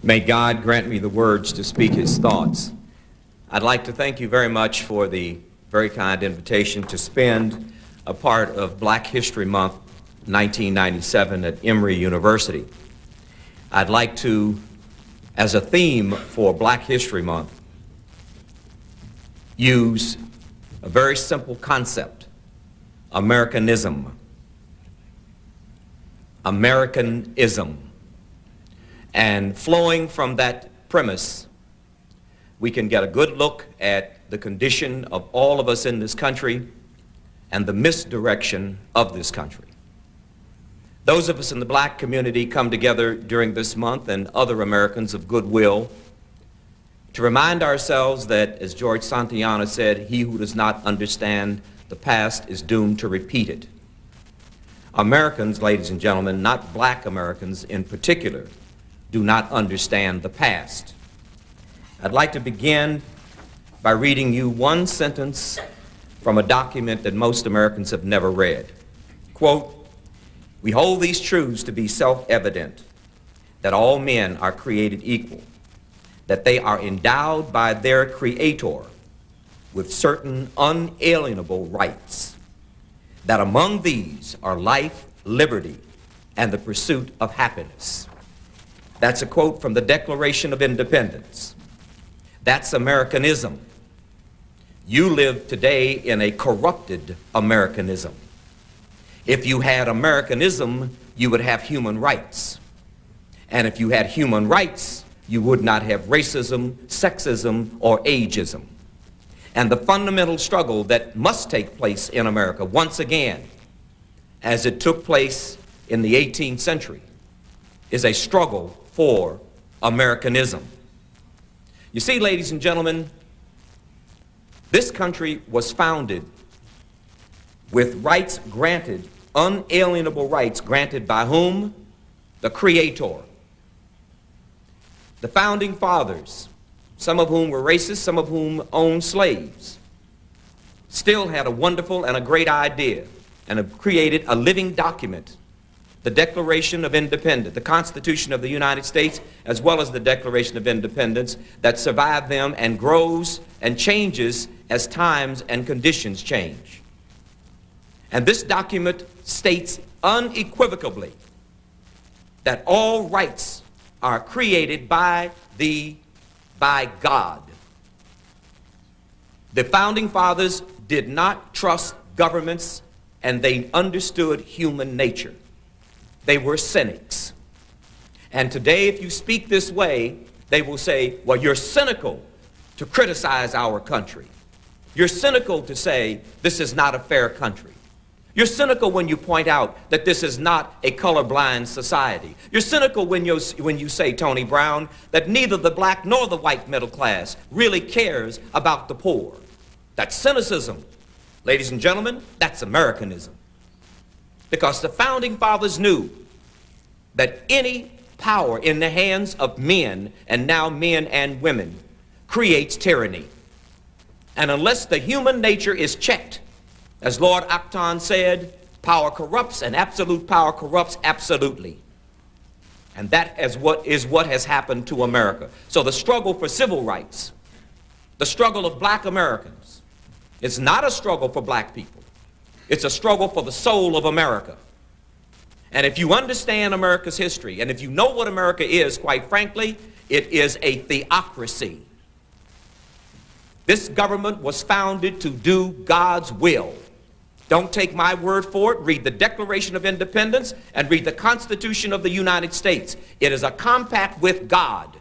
May God grant me the words to speak his thoughts. I'd like to thank you very much for the very kind invitation to spend a part of Black History Month 1997 at Emory University. I'd like to, as a theme for Black History Month, use a very simple concept: Americanism. Americanism. And flowing from that premise, we can get a good look at the condition of all of us in this country and the misdirection of this country. Those of us in the black community come together during this month, and other Americans of goodwill, to remind ourselves that, as George Santayana said, he who does not understand the past is doomed to repeat it. Americans, ladies and gentlemen, not black Americans in particular, do not understand the past. I'd like to begin by reading you one sentence from a document that most Americans have never read. Quote, "We hold these truths to be self-evident, that all men are created equal, that they are endowed by their Creator with certain unalienable rights, that among these are life, liberty, and the pursuit of happiness." That's a quote from the Declaration of Independence. That's Americanism. You live today in a corrupted Americanism. If you had Americanism, you would have human rights. And if you had human rights, you would not have racism, sexism, or ageism. And the fundamental struggle that must take place in America, once again, as it took place in the 18th century, is a struggle for Americanism. You see, ladies and gentlemen, this country was founded with rights granted, unalienable rights granted by whom? The Creator. The founding fathers, some of whom were racist, some of whom owned slaves, still had a wonderful and a great idea and have created a living document, the Declaration of Independence, the Constitution of the United States, as well as the Declaration of Independence, that survived them and grows and changes as times and conditions change. And this document states unequivocally that all rights are created by God. The founding fathers did not trust governments, and they understood human nature. They were cynics. And today, if you speak this way, they will say, well, you're cynical to criticize our country. You're cynical to say this is not a fair country. You're cynical when you point out that this is not a colorblind society. You're cynical when you say, Tony Brown, that neither the black nor the white middle class really cares about the poor. That's cynicism. Ladies and gentlemen, that's Americanism. Because the founding fathers knew that any power in the hands of men, and now men and women, creates tyranny. And unless the human nature is checked, as Lord Acton said, power corrupts, and absolute power corrupts absolutely. And that is what has happened to America. So the struggle for civil rights, the struggle of black Americans, is not a struggle for black people. It's a struggle for the soul of America. And if you understand America's history, and if you know what America is, quite frankly, it is a theocracy. This government was founded to do God's will. Don't take my word for it. Read the Declaration of Independence and read the Constitution of the United States. It is a compact with God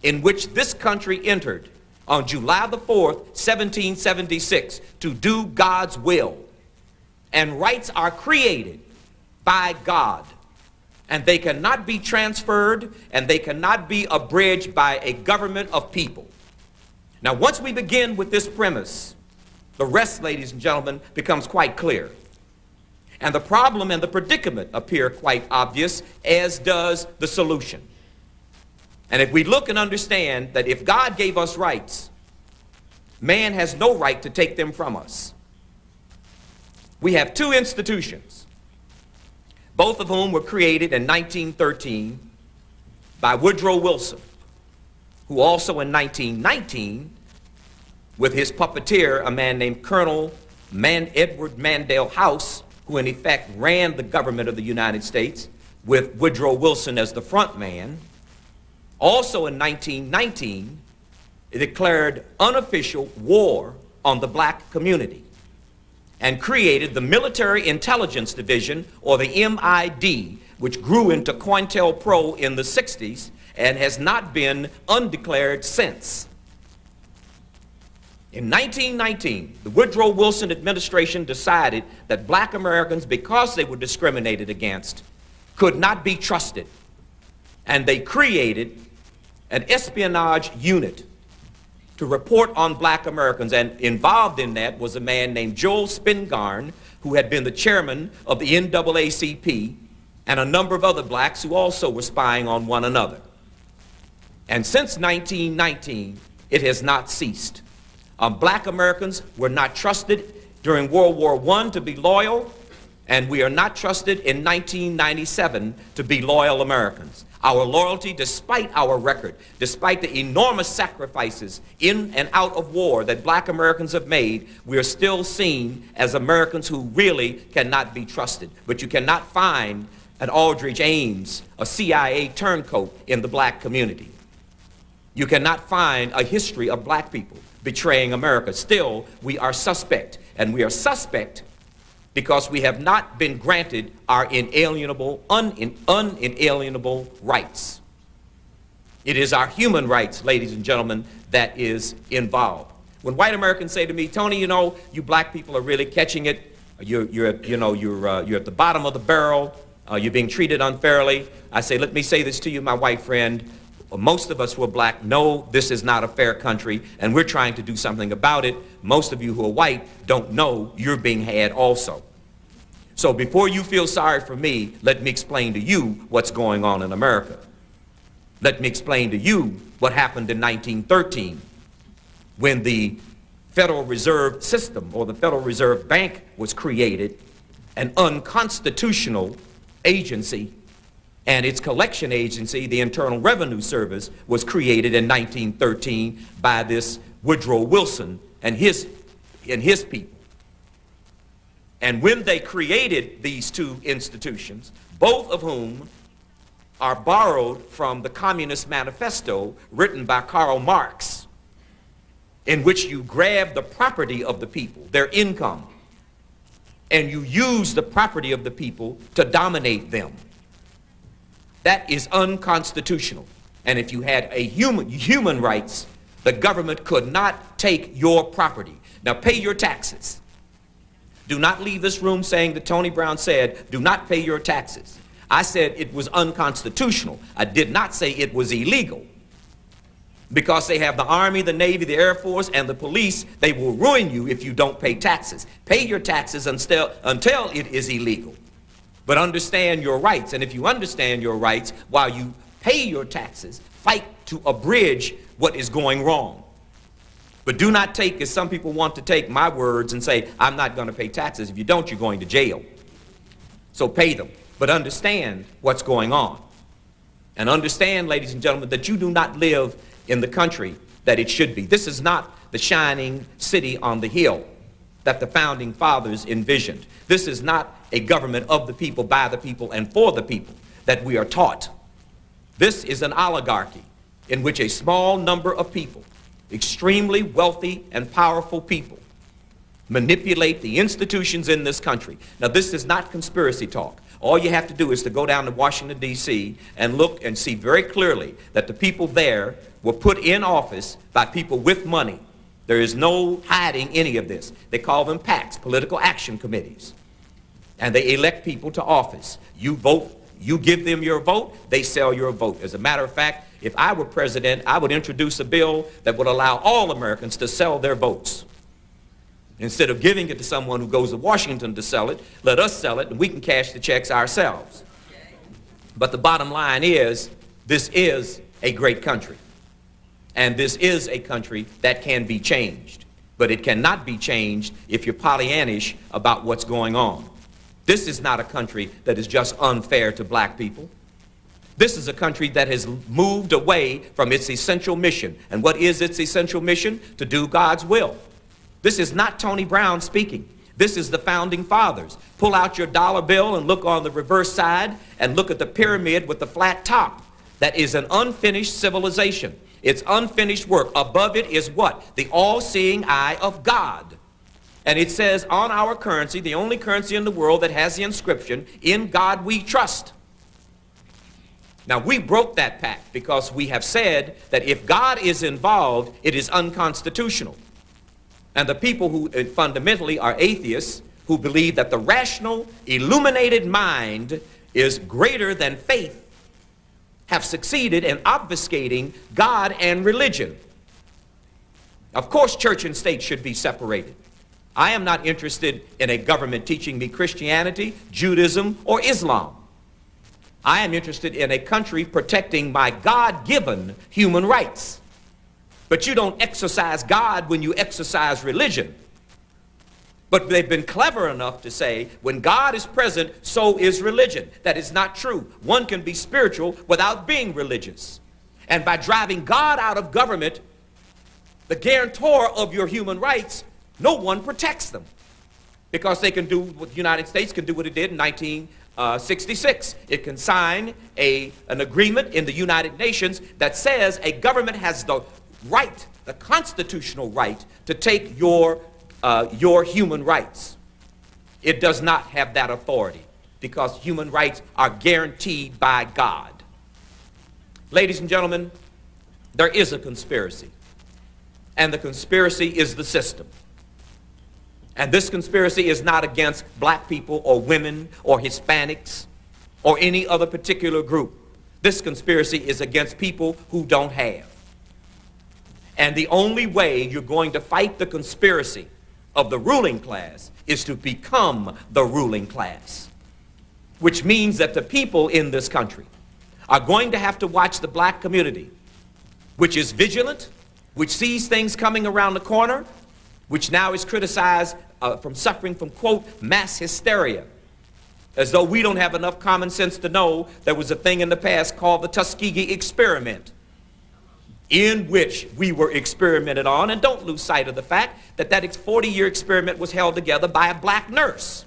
in which this country entered on July the 4th, 1776, to do God's will. And rights are created by God, and they cannot be transferred, and they cannot be abridged by a government of people. Now, once we begin with this premise, the rest, ladies and gentlemen, becomes quite clear. And the problem and the predicament appear quite obvious, as does the solution. And if we look and understand that if God gave us rights, man has no right to take them from us. We have two institutions, both of whom were created in 1913 by Woodrow Wilson, who also in 1919, with his puppeteer, a man named Colonel Edward Mandell House, who in effect ran the government of the United States with Woodrow Wilson as the front man, also in 1919, it declared unofficial war on the black community and created the Military Intelligence Division, or the MID, which grew into COINTELPRO in the 60s and has not been undeclared since. In 1919, the Woodrow Wilson administration decided that black Americans, because they were discriminated against, could not be trusted. And they created an espionage unit to report on black Americans, and involved in that was a man named Joel Spingarn, who had been the chairman of the NAACP, and a number of other blacks who also were spying on one another. And since 1919, it has not ceased. Black Americans were not trusted during World War I to be loyal, and we are not trusted in 1997 to be loyal Americans. Our loyalty, despite our record, despite the enormous sacrifices in and out of war that black Americans have made, we are still seen as Americans who really cannot be trusted. But you cannot find an Aldrich Ames, a CIA turncoat in the black community. You cannot find a history of black people betraying America. Still, we are suspect, and we are suspect because we have not been granted our unalienable rights. It is our human rights, ladies and gentlemen, that is involved. When white Americans say to me, Tony, you know, you black people are really catching it. You're at the bottom of the barrel. You're being treated unfairly. I say, let me say this to you, my white friend. Most of us who are black know this is not a fair country, and we're trying to do something about it. Most of you who are white don't know you're being had also. So before you feel sorry for me, let me explain to you what's going on in America. Let me explain to you what happened in 1913 when the Federal Reserve System, or the Federal Reserve Bank, was created, an unconstitutional agency. And its collection agency, the Internal Revenue Service, was created in 1913 by this Woodrow Wilson and his people. And when they created these two institutions, both of whom are borrowed from the Communist Manifesto written by Karl Marx, in which you grab the property of the people, their income, and you use the property of the people to dominate them. That is unconstitutional. And if you had a human rights, the government could not take your property. Now pay your taxes. Do not leave this room saying that Tony Brown said, do not pay your taxes. I said it was unconstitutional. I did not say it was illegal. Because they have the Army, the Navy, the Air Force, and the police, they will ruin you if you don't pay taxes. Pay your taxes until it is illegal. But understand your rights, and if you understand your rights, while you pay your taxes, fight to abridge what is going wrong. But do not take, as some people want to take, my words and say, I'm not going to pay taxes. If you don't, you're going to jail. So pay them. But understand what's going on. And understand, ladies and gentlemen, that you do not live in the country that it should be. This is not the shining city on the hill that the founding fathers envisioned. This is not a government of the people, by the people, and for the people that we are taught. This is an oligarchy in which a small number of people, extremely wealthy and powerful people, manipulate the institutions in this country. Now, this is not conspiracy talk. All you have to do is to go down to Washington, D.C. and look and see very clearly that the people there were put in office by people with money. There is no hiding any of this. They call them PACs, political action committees. And they elect people to office. You vote, you give them your vote, they sell your vote. As a matter of fact, if I were president, I would introduce a bill that would allow all Americans to sell their votes. Instead of giving it to someone who goes to Washington to sell it, let us sell it and we can cash the checks ourselves. But the bottom line is, this is a great country. And this is a country that can be changed. But it cannot be changed if you're Pollyannish about what's going on. This is not a country that is just unfair to black people. This is a country that has moved away from its essential mission. And what is its essential mission? To do God's will. This is not Tony Brown speaking. This is the founding fathers. Pull out your dollar bill and look on the reverse side and look at the pyramid with the flat top. That is an unfinished civilization. It's unfinished work. Above it is what? The all-seeing eye of God. And it says on our currency, the only currency in the world that has the inscription, "In God we trust." Now, we broke that pact because we have said that if God is involved, it is unconstitutional. And the people who fundamentally are atheists, who believe that the rational, illuminated mind is greater than faith, have succeeded in obfuscating God and religion. Of course, church and state should be separated. I am not interested in a government teaching me Christianity, Judaism, or Islam. I am interested in a country protecting my God-given human rights. But you don't exercise God when you exercise religion. But they've been clever enough to say, when God is present, so is religion. That is not true. One can be spiritual without being religious. And by driving God out of government, the guarantor of your human rights, no one protects them. Because they can do what the United States can do what it did in 1966. It can sign an agreement in the United Nations that says a government has the right, the constitutional right, to take your human rights. It does not have that authority because human rights are guaranteed by God. Ladies and gentlemen, there is a conspiracy, and the conspiracy is the system. And this conspiracy is not against black people or women or Hispanics or any other particular group. This conspiracy is against people who don't have. And the only way you're going to fight the conspiracy of the ruling class is to become the ruling class, which means that the people in this country are going to have to watch the black community, which is vigilant, which sees things coming around the corner, which now is criticized from suffering from, quote, mass hysteria, as though we don't have enough common sense to know there was a thing in the past called the Tuskegee experiment, in which we were experimented on. And don't lose sight of the fact that that 40-year experiment was held together by a black nurse.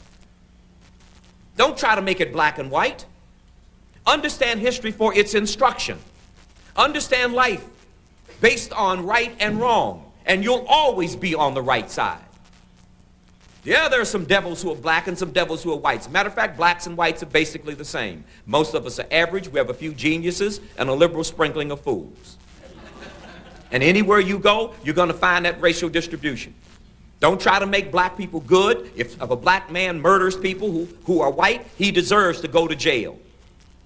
Don't try to make it black and white. Understand history for its instruction. Understand life based on right and wrong, and you'll always be on the right side. Yeah, there are some devils who are black and some devils who are white. As a matter of fact, blacks and whites are basically the same. Most of us are average. We have a few geniuses and a liberal sprinkling of fools. And anywhere you go, you're going to find that racial distribution. Don't try to make black people good. If a black man murders people who are white, he deserves to go to jail.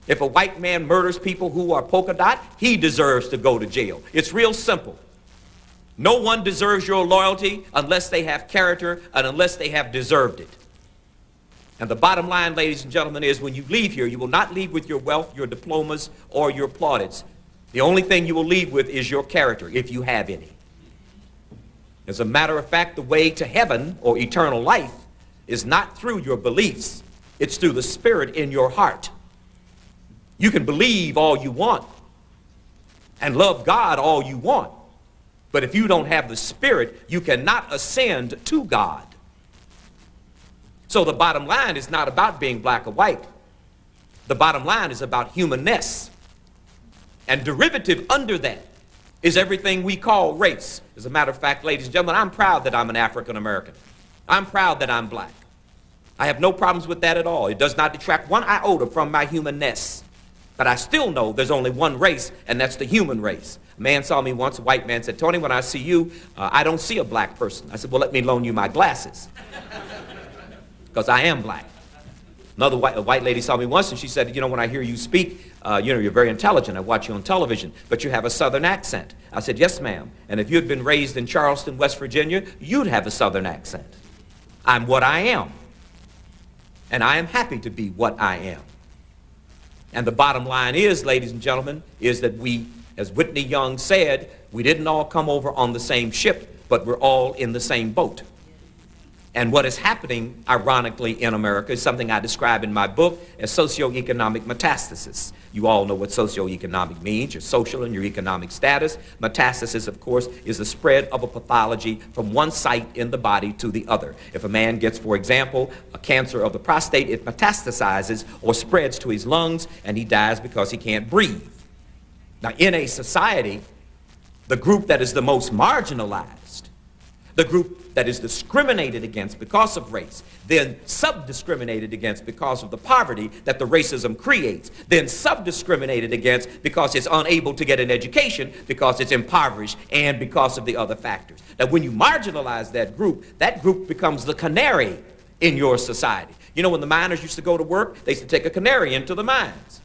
If a white man murders people who are polka dot, he deserves to go to jail. It's real simple. No one deserves your loyalty unless they have character and unless they have deserved it. And the bottom line, ladies and gentlemen, is when you leave here, you will not leave with your wealth, your diplomas, or your plaudits. The only thing you will leave with is your character, if you have any. As a matter of fact, the way to heaven or eternal life is not through your beliefs. It's through the Spirit in your heart. You can believe all you want and love God all you want. But if you don't have the Spirit, you cannot ascend to God. So the bottom line is not about being black or white. The bottom line is about humanness. And derivative under that is everything we call race. As a matter of fact, ladies and gentlemen, I'm proud that I'm an African American. I'm proud that I'm black. I have no problems with that at all. It does not detract one iota from my humanness. But I still know there's only one race, and that's the human race. A man saw me once, a white man said, "Tony, when I see you, I don't see a black person." I said, "Well, let me loan you my glasses, because I am black." Another white lady saw me once, and she said, "You know, when I hear you speak, you're very intelligent. I watch you on television, but you have a Southern accent." I said, "Yes, ma'am. And if you had been raised in Charleston, West Virginia, you'd have a Southern accent. I'm what I am, and I am happy to be what I am." And the bottom line is, ladies and gentlemen, is that we, as Whitney Young said, we didn't all come over on the same ship, but we're all in the same boat. And what is happening, ironically, in America is something I describe in my book as socioeconomic metastasis. You all know what socioeconomic means, your social and your economic status. Metastasis, of course, is the spread of a pathology from one site in the body to the other. If a man gets, for example, a cancer of the prostate, it metastasizes or spreads to his lungs, and he dies because he can't breathe. Now, in a society, the group that is the most marginalized, the group that is discriminated against because of race, then sub-discriminated against because of the poverty that the racism creates, then sub-discriminated against because it's unable to get an education, because it's impoverished, and because of the other factors. Now, when you marginalize that group becomes the canary in your society. You know, when the miners used to go to work, they used to take a canary into the mines.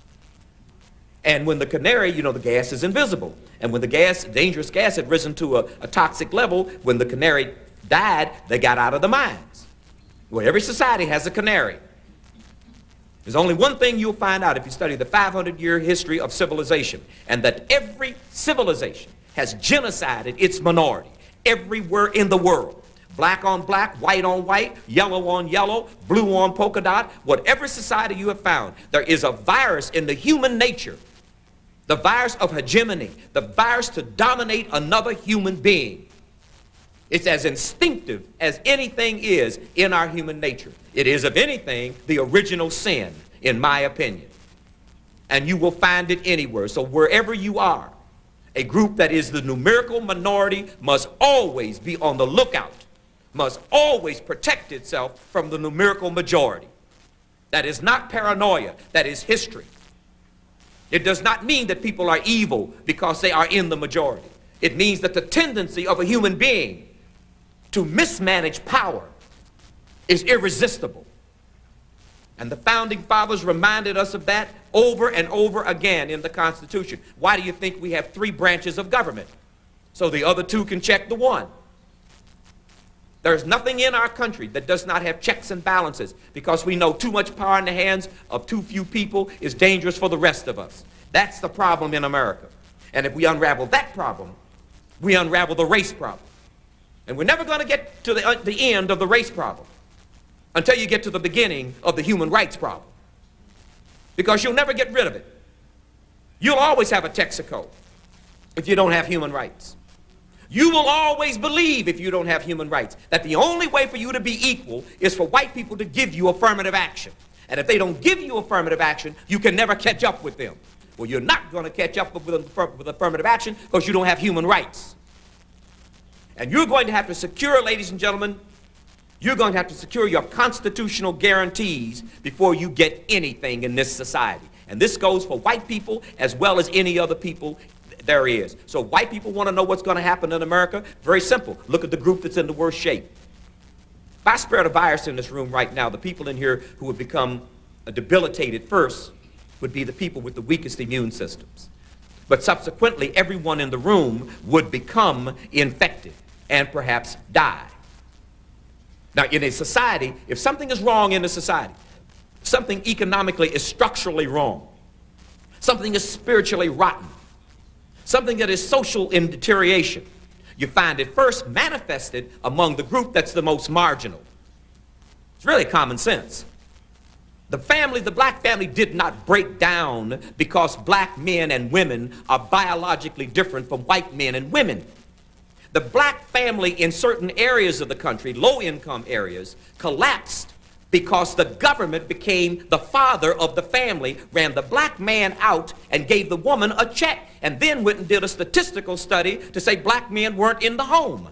And when the canary, you know, the gas is invisible. And when the gas, dangerous gas, had risen to a toxic level, when the canary died, they got out of the mines. Well, every society has a canary. There's only one thing you'll find out if you study the 500-year history of civilization, and that every civilization has genocided its minority everywhere in the world. Black on black, white on white, yellow on yellow, blue on polka dot. Whatever society you have found, there is a virus in the human nature. The virus of hegemony, the virus to dominate another human being. It's as instinctive as anything is in our human nature. It is, if anything, the original sin, in my opinion. And you will find it anywhere. So wherever you are, a group that is the numerical minority must always be on the lookout, must always protect itself from the numerical majority. That is not paranoia, that is history. It does not mean that people are evil because they are in the majority. It means that the tendency of a human being to mismanage power is irresistible. And the founding fathers reminded us of that over and over again in the Constitution. Why do you think we have 3 branches of government? So the other 2 can check the one. There's nothing in our country that does not have checks and balances, because we know too much power in the hands of too few people is dangerous for the rest of us. That's the problem in America. And if we unravel that problem, we unravel the race problem. And we're never going to get to the end of the race problem until you get to the beginning of the human rights problem, because you'll never get rid of it. You'll always have a Texaco if you don't have human rights. You will always believe, if you don't have human rights, that the only way for you to be equal is for white people to give you affirmative action. And if they don't give you affirmative action, you can never catch up with them. Well, you're not going to catch up with affirmative action because you don't have human rights. And you're going to have to secure, ladies and gentlemen, you're going to have to secure your constitutional guarantees before you get anything in this society. And this goes for white people as well as any other people there is. So white people want to know what's going to happen in America. Very simple. Look at the group that's in the worst shape. If I spread a virus in this room right now, the people in here who would become debilitated first would be the people with the weakest immune systems. But subsequently, everyone in the room would become infected and perhaps die. Now, in a society, if something is wrong in a society, something economically is structurally wrong, something is spiritually rotten, something that is social in deterioration, you find it first manifested among the group that's the most marginal. It's really common sense. The family, the black family, did not break down because black men and women are biologically different from white men and women. The black family in certain areas of the country, low-income areas, collapsed because the government became the father of the family, ran the black man out and gave the woman a check, and then went and did a statistical study to say black men weren't in the home.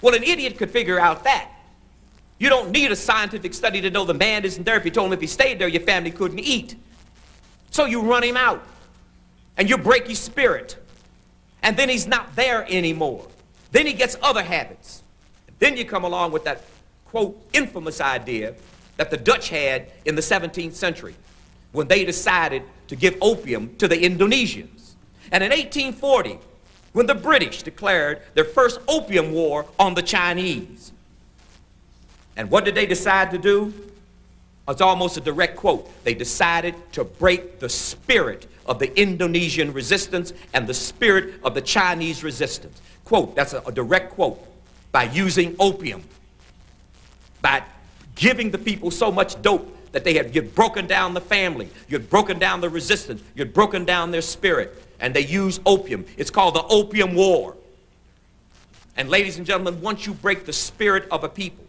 Well, an idiot could figure out that. You don't need a scientific study to know the man isn't there. If you told him if he stayed there, your family couldn't eat. So you run him out, and you break his spirit, and then he's not there anymore. Then he gets other habits. Then you come along with that, quote, infamous idea that the Dutch had in the 17th century when they decided to give opium to the Indonesians. And in 1840, when the British declared their first opium war on the Chinese. And what did they decide to do? It's almost a direct quote. They decided to break the spirit of the Indonesian resistance and the spirit of the Chinese resistance. Quote, that's a direct quote, by using opium. by giving the people so much dope that you'd broken down the family, you'd broken down the resistance, you'd broken down their spirit, and they use opium. It's called the Opium War. And ladies and gentlemen, once you break the spirit of a people,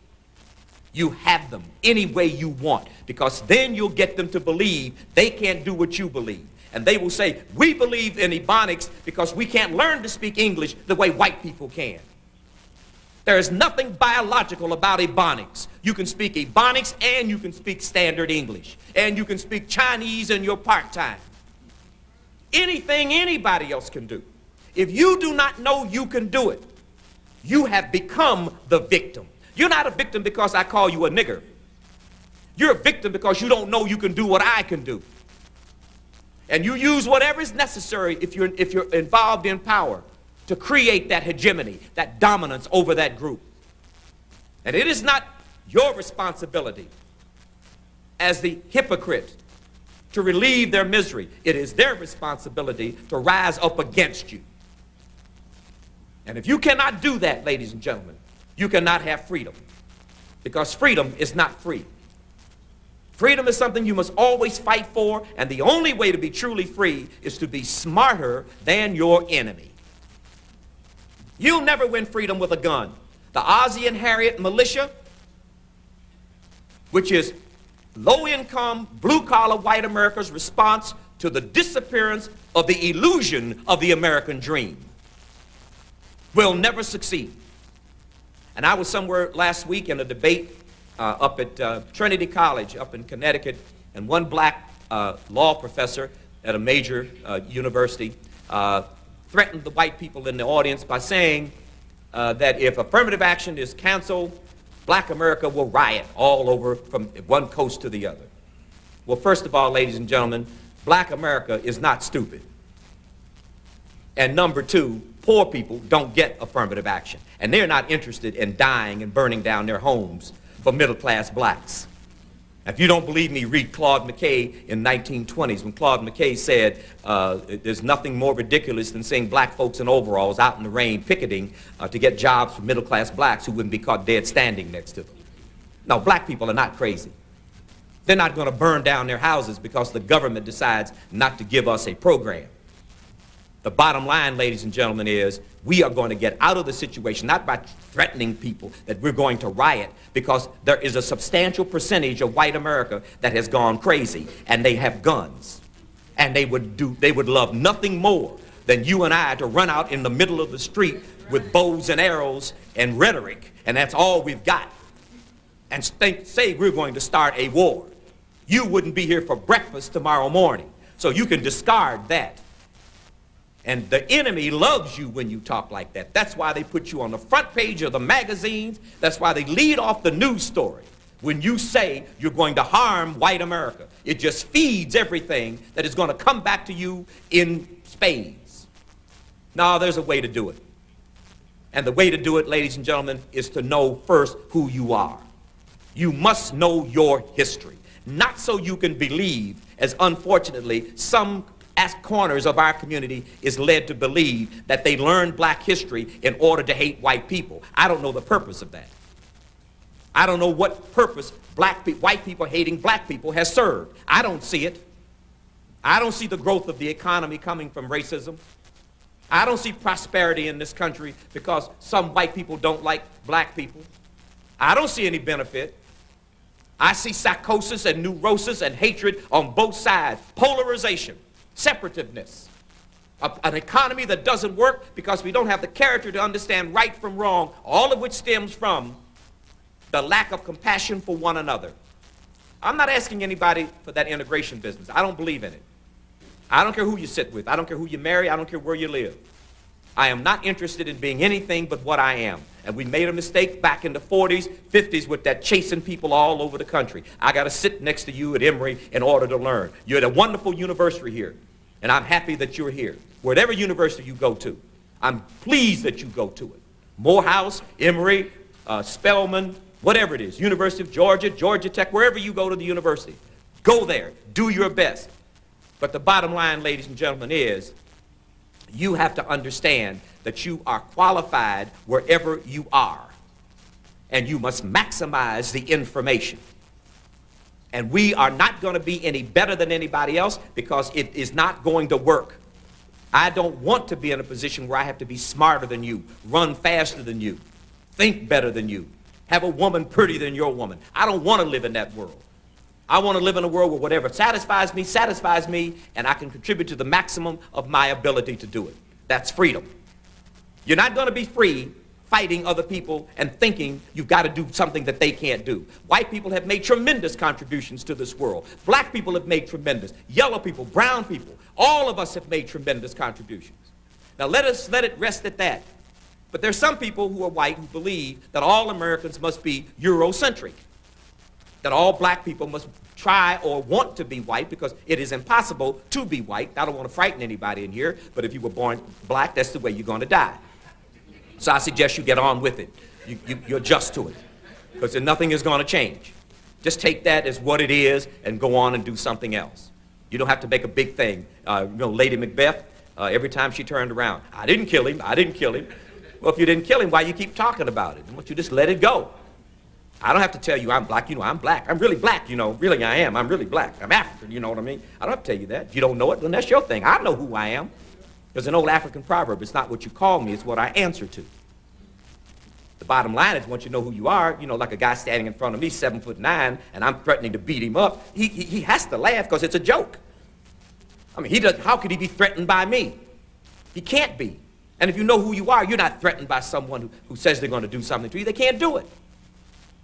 you have them any way you want, because then you'll get them to believe they can't do what you believe. And they will say, we believe in Ebonics because we can't learn to speak English the way white people can. There is nothing biological about Ebonics. You can speak Ebonics and you can speak standard English. And you can speak Chinese in your part-time. Anything anybody else can do. If you do not know you can do it, you have become the victim. You're not a victim because I call you a nigger. You're a victim because you don't know you can do what I can do. And you use whatever is necessary if you're involved in power to create that hegemony, that dominance over that group. And it is not your responsibility as the hypocrite to relieve their misery. It is their responsibility to rise up against you. And if you cannot do that, ladies and gentlemen, you cannot have freedom, because freedom is not free. Freedom is something you must always fight for, and the only way to be truly free is to be smarter than your enemy. You'll never win freedom with a gun. The Ozzie and Harriet militia, which is low-income, blue-collar white America's response to the disappearance of the illusion of the American dream, will never succeed. And I was somewhere last week in a debate up at Trinity College up in Connecticut, and one black law professor at a major university threatened the white people in the audience by saying that if affirmative action is canceled, black America will riot all over from one coast to the other. Well, first of all, ladies and gentlemen, black America is not stupid. And number two, poor people don't get affirmative action. And they're not interested in dying and burning down their homes for middle-class blacks. If you don't believe me, read Claude McKay in 1920s, when Claude McKay said, there's nothing more ridiculous than seeing black folks in overalls out in the rain picketing to get jobs for middle-class blacks who wouldn't be caught dead standing next to them. No, black people are not crazy. They're not going to burn down their houses because the government decides not to give us a program. The bottom line, ladies and gentlemen, is we are going to get out of the situation, not by threatening people that we're going to riot, because there is a substantial percentage of white America that has gone crazy, and they have guns. And they would love nothing more than you and I to run out in the middle of the street with bows and arrows and rhetoric, and that's all we've got, and say we're going to start a war. You wouldn't be here for breakfast tomorrow morning, so you can discard that. And the enemy loves you when you talk like that. That's why they put you on the front page of the magazines. That's why they lead off the news story when you say you're going to harm white America. It just feeds everything that is going to come back to you in spades. No, there's a way to do it. And the way to do it, ladies and gentlemen, is to know first who you are. You must know your history. Not so you can believe, as unfortunately some corners of our community is led to believe, that they learned black history in order to hate white people. I don't know the purpose of that. I don't know what purpose white people hating black people has served. I don't see it. I don't see the growth of the economy coming from racism. I don't see prosperity in this country because some white people don't like black people. I don't see any benefit. I see psychosis and neurosis and hatred on both sides, polarization, separativeness, an economy that doesn't work because we don't have the character to understand right from wrong, all of which stems from the lack of compassion for one another. I'm not asking anybody for that integration business. I don't believe in it. I don't care who you sit with. I don't care who you marry. I don't care where you live. I am not interested in being anything but what I am. And we made a mistake back in the 40s, 50s with that chasing people all over the country. I got to sit next to you at Emory in order to learn. You're at a wonderful university here, and I'm happy that you're here. Whatever university you go to, I'm pleased that you go to it. Morehouse, Emory, Spelman, whatever it is, University of Georgia, Georgia Tech, wherever you go to the university, go there, do your best. But the bottom line, ladies and gentlemen, is you have to understand that you are qualified wherever you are. and you must maximize the information. And we are not going to be any better than anybody else because it is not going to work. I don't want to be in a position where I have to be smarter than you, run faster than you, think better than you, have a woman prettier than your woman. I don't want to live in that world. I want to live in a world where whatever satisfies me, and I can contribute to the maximum of my ability to do it. That's freedom. You're not going to be free fighting other people and thinking you've got to do something that they can't do. White people have made tremendous contributions to this world. Black people have made tremendous. Yellow people, brown people, all of us have made tremendous contributions. Now let it rest at that. But there's some people who are white who believe that all Americans must be Eurocentric, that all black people must try or want to be white because it is impossible to be white. I don't want to frighten anybody in here, but if you were born black, that's the way you're going to die. So I suggest you get on with it. You adjust to it because then nothing is going to change. Just take that as what it is and go on and do something else. You don't have to make a big thing. Lady Macbeth, every time she turned around, I didn't kill him, I didn't kill him. Well, if you didn't kill him, why you keep talking about it? Why don't you just let it go? I don't have to tell you I'm black. I'm black. I'm really black, Really, I am. I'm really black. I'm African, you know what I mean? I don't have to tell you that. If you don't know it, then that's your thing. I know who I am. There's an old African proverb. It's not what you call me, it's what I answer to. The bottom line is once you know who you are, like a guy standing in front of me, 7'9", and I'm threatening to beat him up, he has to laugh because it's a joke. I mean, how could he be threatened by me? He can't be. And if you know who you are, you're not threatened by someone who says they're going to do something to you. They can't do it.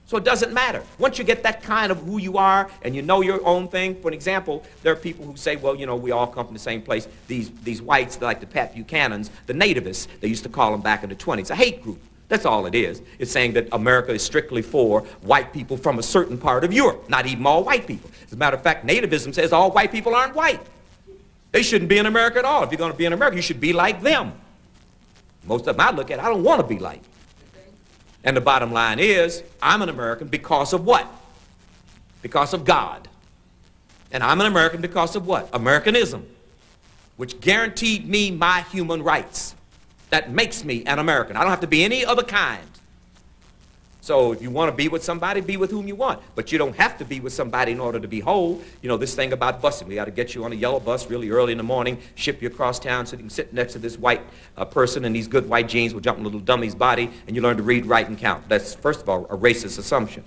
So it doesn't matter. Once you get that kind of who you are and you know your own thing, for an example, there are people who say, well, we all come from the same place. These whites, like the Pat Buchanans, the nativists, they used to call them back in the 20s, a hate group. That's all it is. It's saying that America is strictly for white people from a certain part of Europe, not even all white people. As a matter of fact, nativism says all white people aren't white. They shouldn't be in America at all. If you're going to be in America, you should be like them. Most of them I look at, I don't want to be like. And the bottom line is, I'm an American because of what? Because of God. And I'm an American because of what? Americanism, which guaranteed me my human rights. That makes me an American. I don't have to be any other kind. So if you want to be with somebody, be with whom you want. But you don't have to be with somebody in order to be whole. This thing about busing. We got to get you on a yellow bus really early in the morning, ship you across town so you can sit next to this white person in these good white jeans will jump in a little dummy's body and you learn to read, write, and count. That's, first of all, a racist assumption.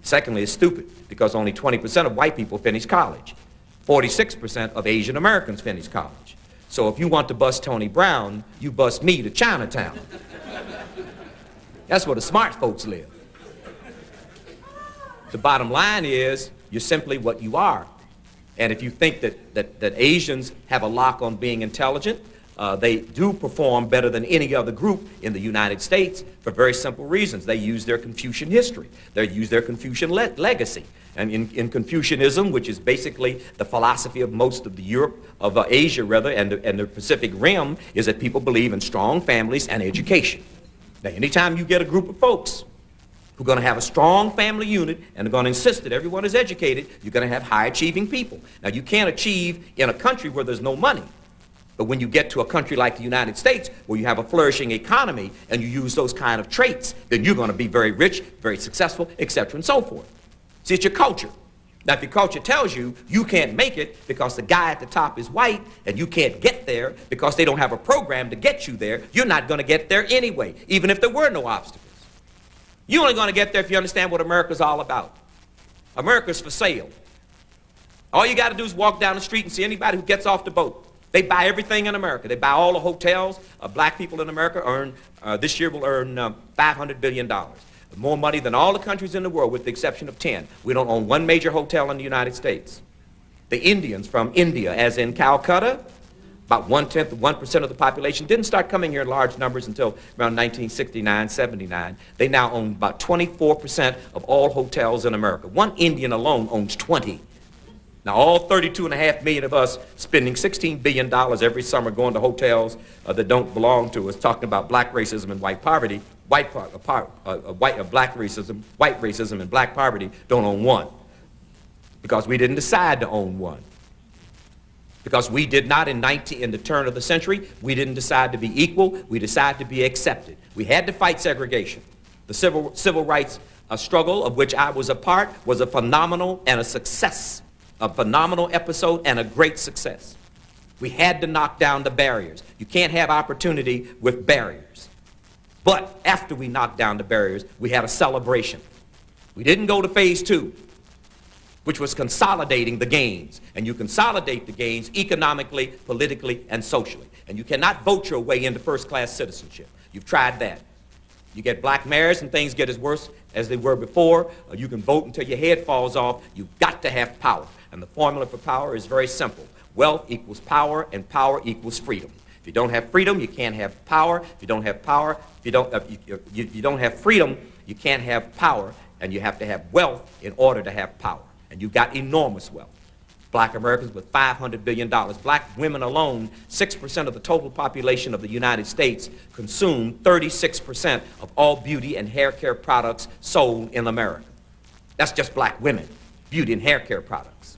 Secondly, it's stupid because only 20% of white people finish college. 46% of Asian Americans finish college. So if you want to bust Tony Brown, you bust me to Chinatown. That's where the smart folks live. The bottom line is, you're simply what you are. And if you think that Asians have a lock on being intelligent, they do perform better than any other group in the United States for very simple reasons. They use their Confucian history. They use their Confucian legacy. And in Confucianism, which is basically the philosophy of most of the Asia rather, and the Pacific Rim, is that people believe in strong families and education. Now, anytime you get a group of folks who are going to have a strong family unit and are going to insist that everyone is educated, you're going to have high-achieving people. Now, you can't achieve in a country where there's no money. But when you get to a country like the United States, where you have a flourishing economy and you use those kind of traits, then you're going to be very rich, very successful, etc., and so forth. See, it's your culture. Now, if your culture tells you you can't make it because the guy at the top is white and you can't get there because they don't have a program to get you there, you're not going to get there anyway, even if there were no obstacles. You're only going to get there if you understand what America's all about. America's for sale. All you got to do is walk down the street and see anybody who gets off the boat. They buy everything in America. They buy all the hotels. Black people in America this year will earn $500 billion. More money than all the countries in the world with the exception of 10. We don't own one major hotel in the United States. The Indians from India, as in Calcutta, about 1% of the population, didn't start coming here in large numbers until around 1969, 79. They now own about 24% of all hotels in America. One Indian alone owns 20. Now, all 32.5 million of us spending $16 billion every summer going to hotels that don't belong to us, talking about black racism and white poverty. Black racism, white racism, and black poverty don't own one. Because we didn't decide to own one. Because we did not in the turn of the century, we didn't decide to be equal, we decided to be accepted. We had to fight segregation. The civil rights struggle of which I was a part was a phenomenal and a success, a phenomenal episode and a great success. We had to knock down the barriers. You can't have opportunity with barriers. But after we knocked down the barriers, we had a celebration. We didn't go to phase 2, which was consolidating the gains. And you consolidate the gains economically, politically, and socially. And you cannot vote your way into first-class citizenship. You've tried that. You get black mayors and things get as worse as they were before. You can vote until your head falls off. You've got to have power. And the formula for power is very simple. Wealth equals power, and power equals freedom. If you don't have freedom, you can't have power. If you don't have power, if you don't have freedom, you can't have power, and you have to have wealth in order to have power. And you've got enormous wealth. Black Americans with $500 billion. Black women alone, 6% of the total population of the United States, consume 36% of all beauty and hair care products sold in America. That's just black women, beauty and hair care products.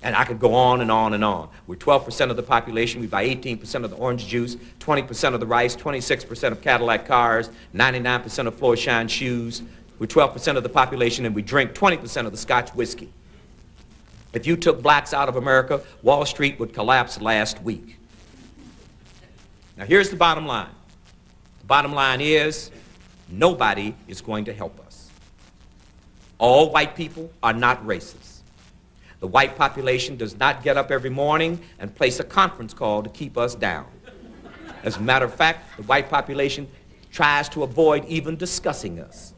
And I could go on and on and on. We're 12% of the population. We buy 18% of the orange juice, 20% of the rice, 26% of Cadillac cars, 99% of floor shine shoes. We're 12% of the population, and we drink 20% of the Scotch whiskey. If you took blacks out of America, Wall Street would collapse last week. Now here's the bottom line. The bottom line is nobody is going to help us. All white people are not racist. The white population does not get up every morning and place a conference call to keep us down. As a matter of fact, the white population tries to avoid even discussing us.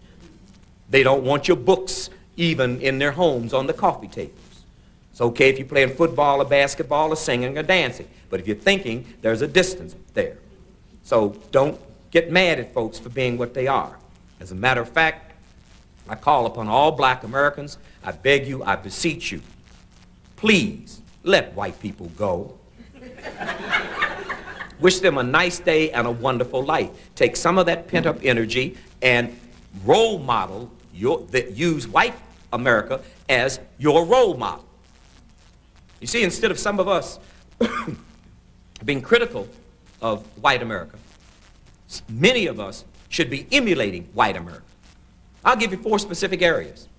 They don't want your books even in their homes on the coffee table. It's okay if you're playing football or basketball or singing or dancing, but if you're thinking, there's a distance there. So don't get mad at folks for being what they are. As a matter of fact, I call upon all black Americans, I beg you, I beseech you, please let white people go. Wish them a nice day and a wonderful life. Take some of that pent-up energy and role model, use white America as your role model. You see, instead of some of us being critical of white America, many of us should be emulating white America. I'll give you 4 specific areas.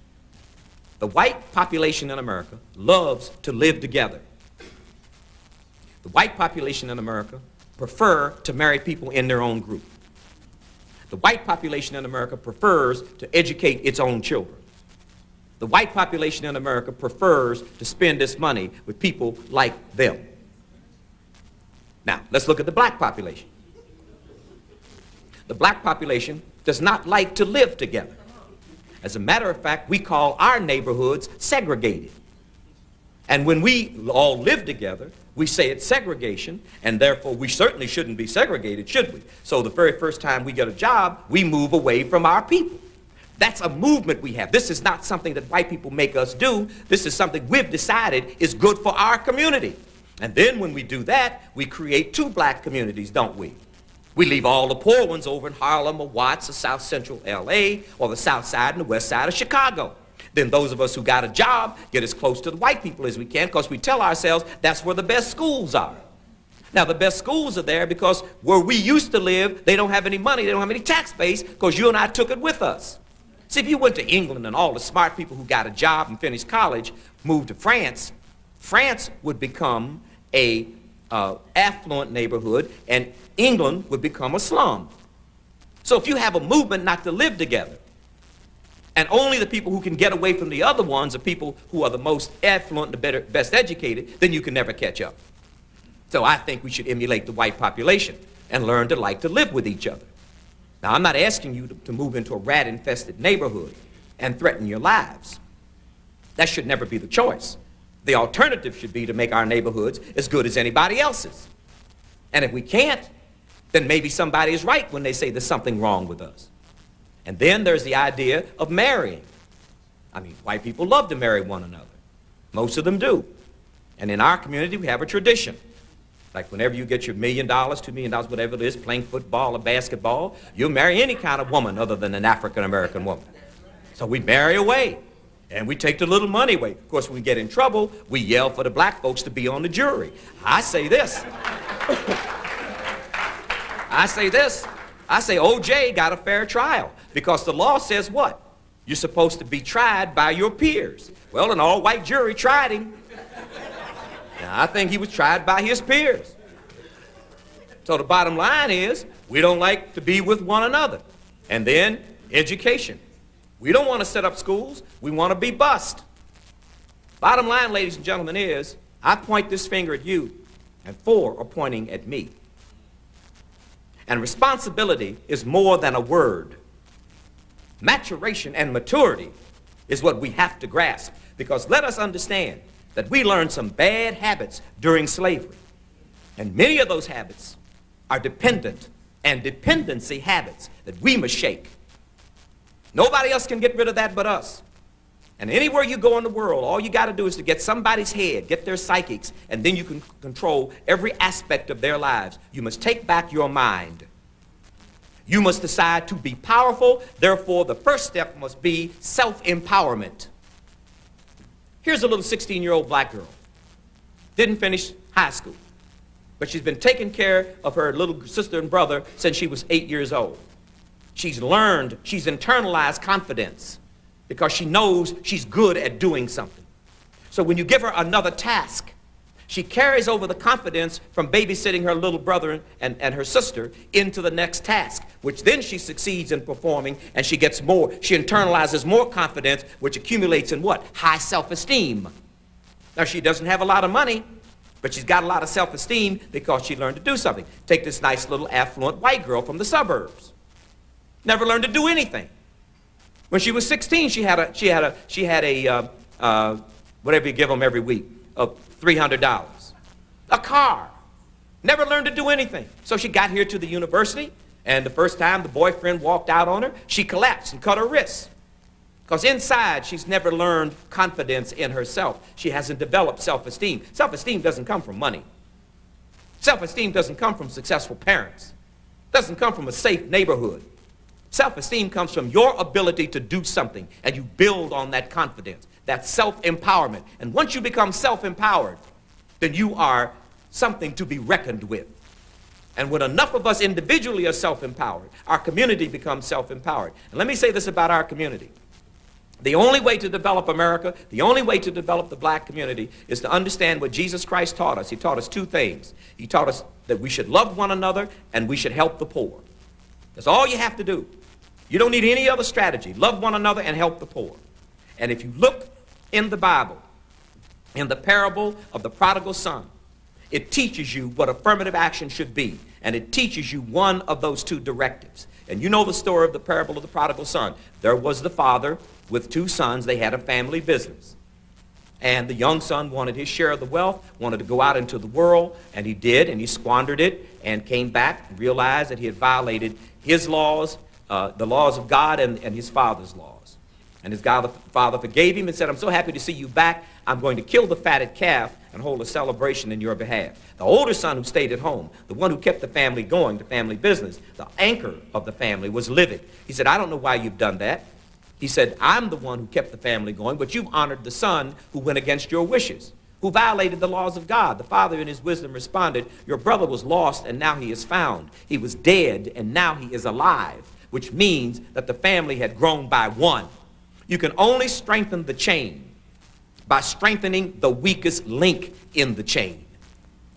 The white population in America loves to live together. The white population in America prefer to marry people in their own group. The white population in America prefers to educate its own children. The white population in America prefers to spend its money with people like them. Now, let's look at the black population. The black population does not like to live together. As a matter of fact, we call our neighborhoods segregated. And when we all live together, we say it's segregation, and therefore we certainly shouldn't be segregated, should we? So the very first time we get a job, we move away from our people. That's a movement we have. This is not something that white people make us do. This is something we've decided is good for our community. And then when we do that, we create 2 black communities, don't we? We leave all the poor ones over in Harlem or Watts or South Central LA or the South Side and the West Side of Chicago. Then those of us who got a job get as close to the white people as we can because we tell ourselves that's where the best schools are. Now, the best schools are there because where we used to live, they don't have any money, they don't have any tax base because you and I took it with us. See, if you went to England and all the smart people who got a job and finished college moved to France, France would become a affluent neighborhood and England would become a slum. So if you have a movement not to live together, and only the people who can get away from the other ones are people who are the most affluent and the best educated, then you can never catch up. So I think we should emulate the white population and learn to like to live with each other. Now, I'm not asking you to move into a rat-infested neighborhood and threaten your lives. That should never be the choice. The alternative should be to make our neighborhoods as good as anybody else's. And if we can't, then maybe somebody is right when they say there's something wrong with us. And then there's the idea of marrying. I mean, white people love to marry one another. Most of them do. And in our community, we have a tradition. Like whenever you get your $1 million, $2 million, whatever it is, playing football or basketball, you'll marry any kind of woman other than an African-American woman. So we marry away, and we take the little money away. Of course, when we get in trouble, we yell for the black folks to be on the jury. I say this. I say O.J. got a fair trial. Because the law says what? You're supposed to be tried by your peers. Well, an all-white jury tried him. Now, I think he was tried by his peers. So the bottom line is, we don't like to be with one another. And then, education. We don't want to set up schools. We want to be bused. Bottom line, ladies and gentlemen, is I point this finger at you, and 4 are pointing at me. And responsibility is more than a word. Maturation and maturity is what we have to grasp. Because let us understand that we learned some bad habits during slavery. And many of those habits are dependent and dependency habits that we must shake. Nobody else can get rid of that but us. And anywhere you go in the world, all you got to do is to get somebody's head, get their psychics, and then you can control every aspect of their lives. You must take back your mind. You must decide to be powerful. Therefore, the first step must be self-empowerment. Here's a little 16-year-old black girl. Didn't finish high school, but she's been taking care of her little sister and brother since she was 8 years old. She's learned, she's internalized confidence because she knows she's good at doing something. So when you give her another task, she carries over the confidence from babysitting her little brother and her sister into the next task, which then she succeeds in performing, and she gets more. She internalizes more confidence, which accumulates in what? High self-esteem. Now, she doesn't have a lot of money, but she's got a lot of self-esteem because she learned to do something. Take this nice little affluent white girl from the suburbs. Never learned to do anything. When she was 16, she had a whatever you give them every week, of $300. A car. Never learned to do anything. So she got here to the university, and the first time the boyfriend walked out on her, she collapsed and cut her wrists. Because inside, she's never learned confidence in herself. She hasn't developed self-esteem. Self-esteem doesn't come from money. Self-esteem doesn't come from successful parents. Doesn't come from a safe neighborhood. Self-esteem comes from your ability to do something, and you build on that confidence. That's self-empowerment. And once you become self-empowered, then you are something to be reckoned with. And when enough of us individually are self-empowered, our community becomes self-empowered. And let me say this about our community. The only way to develop America, the only way to develop the black community is to understand what Jesus Christ taught us. He taught us 2 things. He taught us that we should love one another and we should help the poor. That's all you have to do. You don't need any other strategy. Love one another and help the poor. And if you look in the Bible, in the parable of the prodigal son, it teaches you what affirmative action should be. And it teaches you one of those 2 directives. And you know the story of the parable of the prodigal son. There was the father with 2 sons. They had a family business. And the young son wanted his share of the wealth, wanted to go out into the world, and he did, and he squandered it, and came back and realized that he had violated his laws, the laws of God and his father's laws. And his father forgave him and said, I'm so happy to see you back. I'm going to kill the fatted calf and hold a celebration in your behalf. The older son who stayed at home, the one who kept the family going, the family business, the anchor of the family, was livid. He said, I don't know why you've done that. He said, I'm the one who kept the family going, but you've honored the son who went against your wishes, who violated the laws of God. The father in his wisdom responded, your brother was lost and now he is found. He was dead and now he is alive, which means that the family had grown by 1. You can only strengthen the chain by strengthening the weakest link in the chain.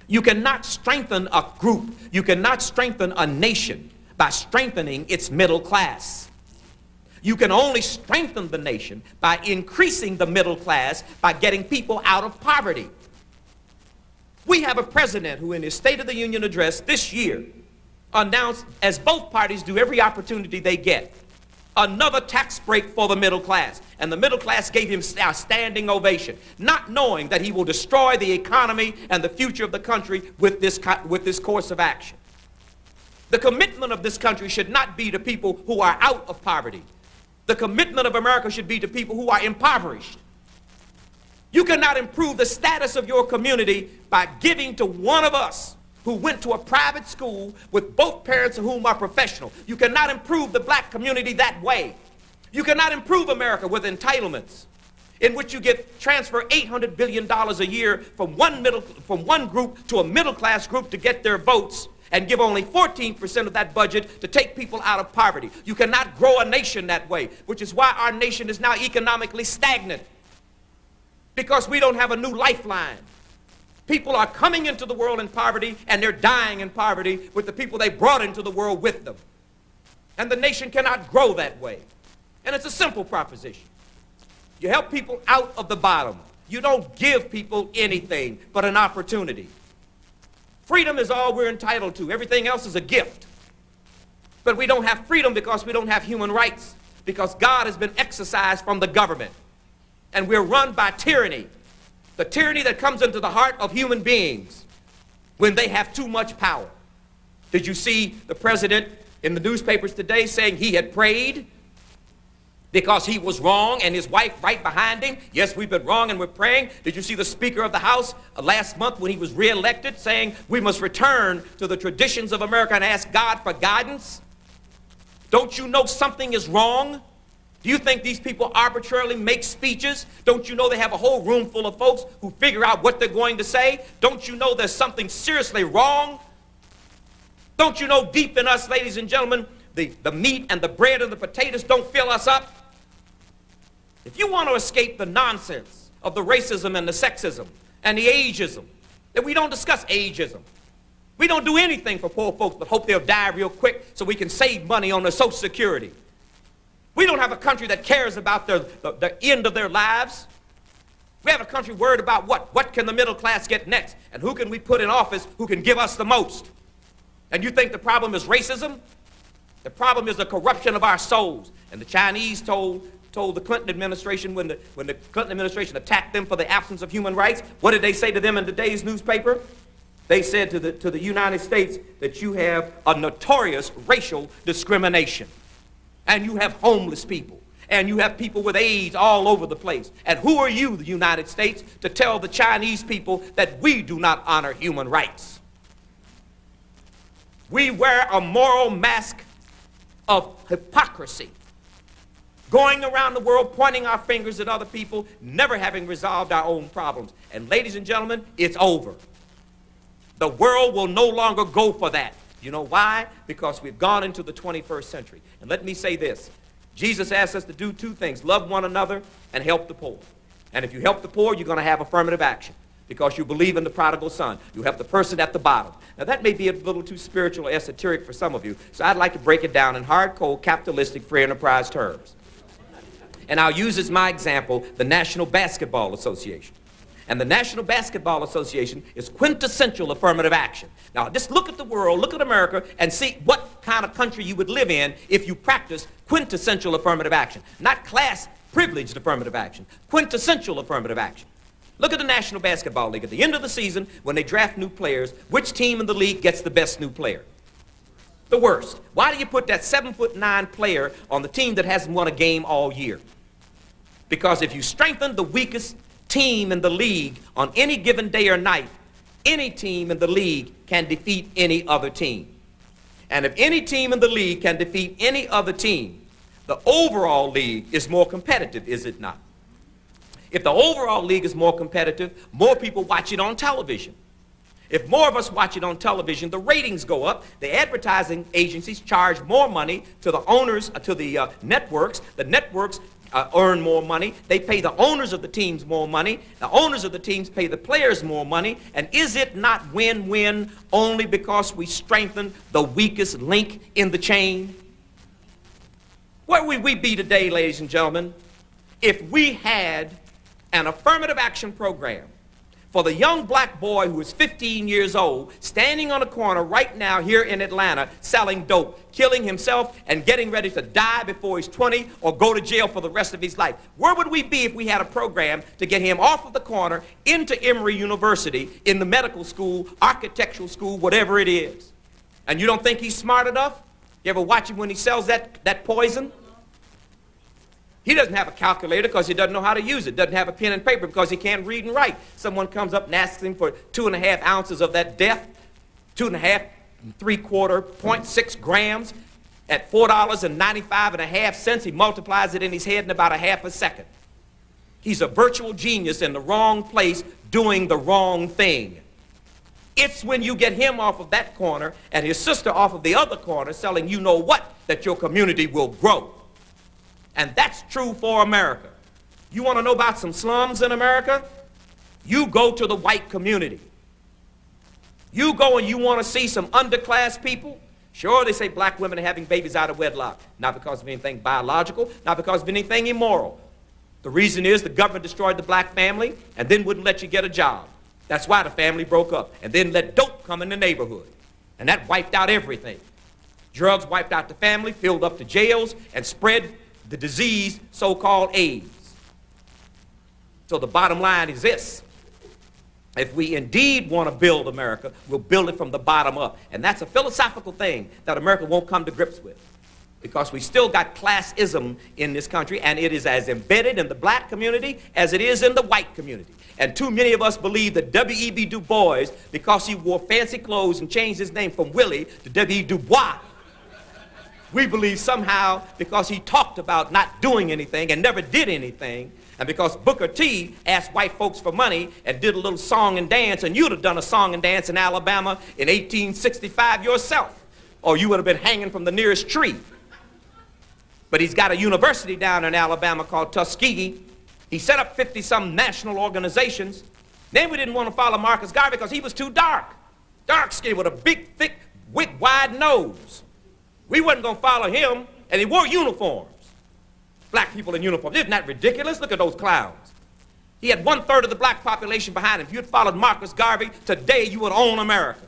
You cannot strengthen a group, you cannot strengthen a nation by strengthening its middle class. You can only strengthen the nation by increasing the middle class, by getting people out of poverty. We have a president who in his State of the Union address this year announced, as both parties do every opportunity they get, another tax break for the middle class. And the middle class gave him a standing ovation, not knowing that he will destroy the economy and the future of the country with this course of action. The commitment of this country should not be to people who are out of poverty. The commitment of America should be to people who are impoverished. You cannot improve the status of your community by giving to one of us who went to a private school with both parents of whom are professional. You cannot improve the black community that way. You cannot improve America with entitlements in which you transfer $800 billion a year from one group to a middle class group to get their votes, and give only 14% of that budget to take people out of poverty. You cannot grow a nation that way, which is why our nation is now economically stagnant, because we don't have a new lifeline. People are coming into the world in poverty, and they're dying in poverty with the people they brought into the world with them. And the nation cannot grow that way. And it's a simple proposition. You help people out of the bottom. You don't give people anything but an opportunity. Freedom is all we're entitled to. Everything else is a gift. But we don't have freedom because we don't have human rights, because God has been exorcised from the government. And we're run by tyranny, the tyranny that comes into the heart of human beings when they have too much power. Did you see the president in the newspapers today saying he had prayed because he was wrong, and his wife right behind him? Yes, we've been wrong and we're praying. Did you see the Speaker of the House last month when he was reelected saying we must return to the traditions of America and ask God for guidance? Don't you know something is wrong? Do you think these people arbitrarily make speeches? Don't you know they have a whole room full of folks who figure out what they're going to say? Don't you know there's something seriously wrong? Don't you know deep in us, ladies and gentlemen, the meat and the bread and the potatoes don't fill us up? If you want to escape the nonsense of the racism and the sexism and the ageism, then we don't discuss ageism. We don't do anything for poor folks but hope they'll die real quick so we can save money on their Social Security. We don't have a country that cares about the end of their lives. We have a country worried about what can the middle class get next, and who can we put in office who can give us the most. And you think the problem is racism? The problem is the corruption of our souls. And the Chinese told the Clinton administration when the Clinton administration attacked them for the absence of human rights, what did they say to them in today's newspaper? They said to the United States that you have a notorious racial discrimination. And you have homeless people. And you have people with AIDS all over the place. And who are you, the United States, to tell the Chinese people that we do not honor human rights? We wear a moral mask of hypocrisy, going around the world pointing our fingers at other people, never having resolved our own problems. And ladies and gentlemen, it's over. The world will no longer go for that. You know why? Because we've gone into the 21st century. And let me say this. Jesus asked us to do two things: love one another and help the poor. And if you help the poor, you're going to have affirmative action, because you believe in the prodigal son. You help the person at the bottom. Now, that may be a little too spiritual or esoteric for some of you, so I'd like to break it down in hard, cold, capitalistic, free enterprise terms. And I'll use as my example the National Basketball Association. And the National Basketball Association is quintessential affirmative action. Now, just look at the world, look at America, and see what kind of country you would live in if you practiced quintessential affirmative action. Not class-privileged affirmative action, quintessential affirmative action. Look at the National Basketball League. At the end of the season, when they draft new players, which team in the league gets the best new player? The worst. Why do you put that 7'9" player on the team that hasn't won a game all year? Because if you strengthen the weakest team in the league on any given day or night, any team in the league can defeat any other team. And if any team in the league can defeat any other team, the overall league is more competitive, is it not? If the overall league is more competitive, more people watch it on television. If more of us watch it on television, the ratings go up. The advertising agencies charge more money to the owners, to the networks. The networks earn more money. They pay the owners of the teams more money. The owners of the teams pay the players more money. And is it not win-win only because we strengthen the weakest link in the chain? Where would we be today, ladies and gentlemen, if we had an affirmative action program for the young black boy who is 15 years old, standing on a corner right now here in Atlanta, selling dope, killing himself and getting ready to die before he's 20 or go to jail for the rest of his life? Where would we be if we had a program to get him off of the corner into Emory University, in the medical school, architectural school, whatever it is? And you don't think he's smart enough? You ever watch him when he sells that poison? He doesn't have a calculator because he doesn't know how to use it. Doesn't have a pen and paper because he can't read and write. Someone comes up and asks him for 2.5 ounces of that death, 2.5 3/4, 0.6 grams at $4.95.5. He multiplies it in his head in about a half a second. He's a virtual genius in the wrong place doing the wrong thing. It's when you get him off of that corner and his sister off of the other corner selling you know what that your community will grow. And that's true for America. You want to know about some slums in America? You go to the white community. You go and you want to see some underclass people. Sure, they say black women are having babies out of wedlock. Not because of anything biological, not because of anything immoral. The reason is the government destroyed the black family and then wouldn't let you get a job. That's why the family broke up, and then let dope come in the neighborhood. And that wiped out everything. Drugs wiped out the family, filled up the jails, and spread the disease so-called AIDS. So the bottom line is this. If we indeed want to build America, we'll build it from the bottom up. And that's a philosophical thing that America won't come to grips with. Because we still got classism in this country, and it is as embedded in the black community as it is in the white community. And too many of us believe that W.E.B. Du Bois, because he wore fancy clothes and changed his name from Willie to W.E. Du Bois, we believe somehow because he talked about not doing anything and never did anything, and because Booker T asked white folks for money and did a little song and dance, and you'd have done a song and dance in Alabama in 1865 yourself, or you would have been hanging from the nearest tree. But he's got a university down in Alabama called Tuskegee. He set up 50-some national organizations. Then we didn't want to follow Marcus Garvey because he was too dark. Dark-skinned with a big, thick, wide nose. We wasn't going to follow him, and he wore uniforms. Black people in uniforms. Isn't that ridiculous? Look at those clowns. He had 1/3 of the black population behind him. If you'd followed Marcus Garvey, today you would own America.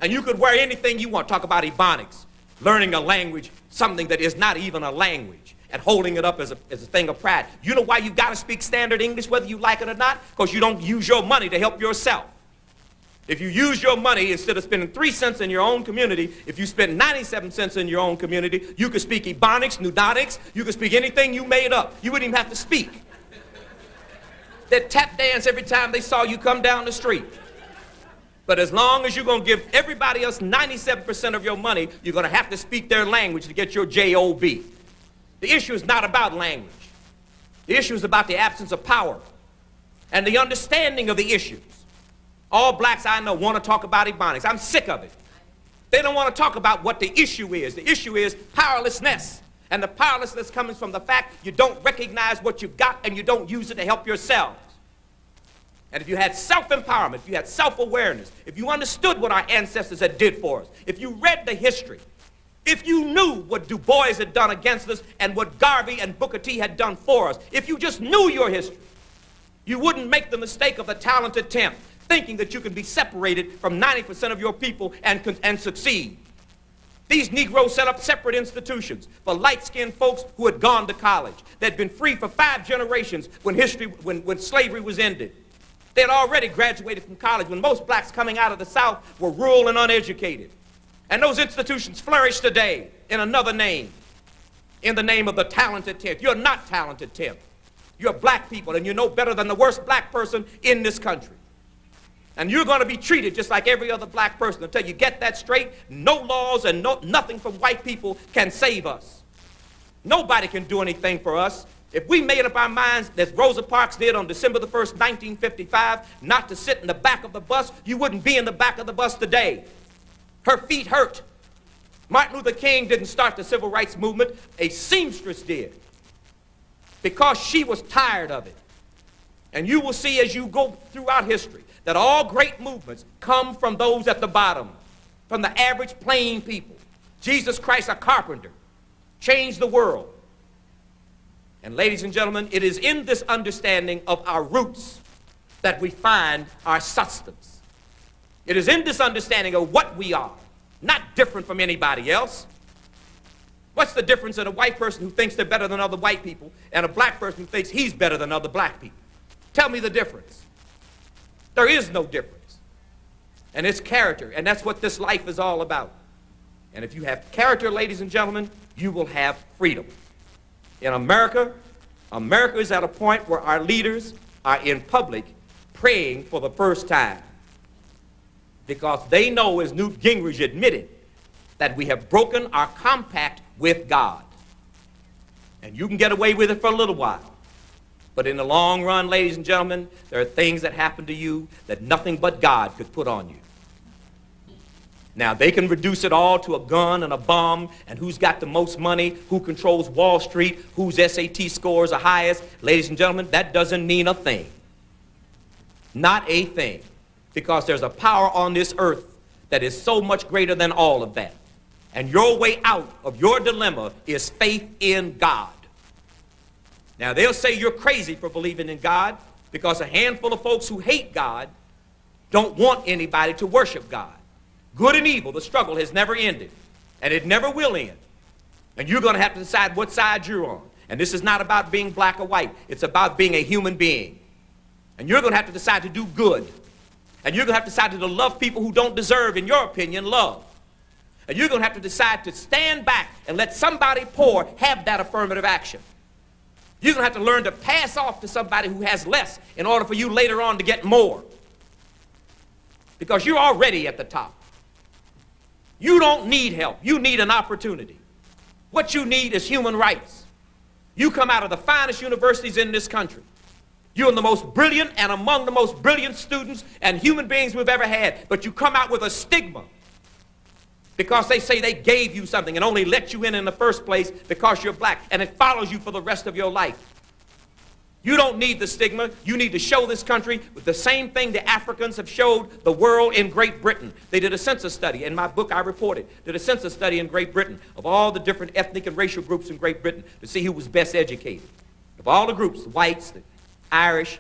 And you could wear anything you want. Talk about ebonics. Learning a language, something that is not even a language, and holding it up as a thing of pride. You know why you've got to speak standard English, whether you like it or not? Because you don't use your money to help yourself. If you use your money, instead of spending 3 cents in your own community, if you spend 97 cents in your own community, you could speak ebonics, nudonics, you could speak anything you made up. You wouldn't even have to speak. They'd tap dance every time they saw you come down the street. But as long as you're going to give everybody else 97% of your money, you're going to have to speak their language to get your J-O-B. The issue is not about language. The issue is about the absence of power and the understanding of the issues. All blacks I know want to talk about ebonics. I'm sick of it. They don't want to talk about what the issue is. The issue is powerlessness. And the powerlessness comes from the fact you don't recognize what you've got and you don't use it to help yourselves. And if you had self-empowerment, if you had self-awareness, if you understood what our ancestors had did for us, if you read the history, if you knew what Du Bois had done against us and what Garvey and Booker T had done for us, if you just knew your history, you wouldn't make the mistake of the talented 10th, thinking that you can be separated from 90% of your people and succeed. These Negroes set up separate institutions for light-skinned folks who had gone to college. They'd been free for 5 generations when slavery was ended. They had already graduated from college when most blacks coming out of the South were rural and uneducated. And those institutions flourish today in another name, in the name of the talented 10th. You're not talented 10th. You're black people, and you're no better than the worst black person in this country. And you're going to be treated just like every other black person. Until you get that straight, no laws and nothing from white people can save us. Nobody can do anything for us. If we made up our minds, as Rosa Parks did on December the 1st, 1955, not to sit in the back of the bus, you wouldn't be in the back of the bus today. Her feet hurt. Martin Luther King didn't start the civil rights movement. A seamstress did. Because she was tired of it. And you will see as you go throughout history that all great movements come from those at the bottom, from the average plain people. Jesus Christ, a carpenter, changed the world. And ladies and gentlemen, it is in this understanding of our roots that we find our substance. It is in this understanding of what we are, not different from anybody else. What's the difference in a white person who thinks they're better than other white people and a black person who thinks he's better than other black people? Tell me the difference. There is no difference. And it's character, and that's what this life is all about. And if you have character, ladies and gentlemen, you will have freedom. In America, America is at a point where our leaders are in public praying for the first time. Because they know, as Newt Gingrich admitted, that we have broken our compact with God. And you can get away with it for a little while. But in the long run, ladies and gentlemen, there are things that happen to you that nothing but God could put on you. Now, they can reduce it all to a gun and a bomb and who's got the most money, who controls Wall Street, whose SAT scores are highest. Ladies and gentlemen, that doesn't mean a thing. Not a thing. Because there's a power on this earth that is so much greater than all of that. And your way out of your dilemma is faith in God. Now, they'll say you're crazy for believing in God because a handful of folks who hate God don't want anybody to worship God. Good and evil, the struggle has never ended, and it never will end. And you're going to have to decide what side you're on. And this is not about being black or white. It's about being a human being. And you're going to have to decide to do good. And you're going to have to decide to love people who don't deserve, in your opinion, love. And you're going to have to decide to stand back and let somebody poor have that affirmative action. You're going to have to learn to pass off to somebody who has less in order for you later on to get more. Because you're already at the top. You don't need help. You need an opportunity. What you need is human rights. You come out of the finest universities in this country. You're the most brilliant and among the most brilliant students and human beings we've ever had. But you come out with a stigma because they say they gave you something and only let you in the first place because you're black. And it follows you for the rest of your life. You don't need the stigma. You need to show this country with the same thing the Africans have showed the world in Great Britain. They did a census study. In my book, I reported, did a census study in Great Britain of all the different ethnic and racial groups in Great Britain to see who was best educated. Of all the groups, the whites, the Irish,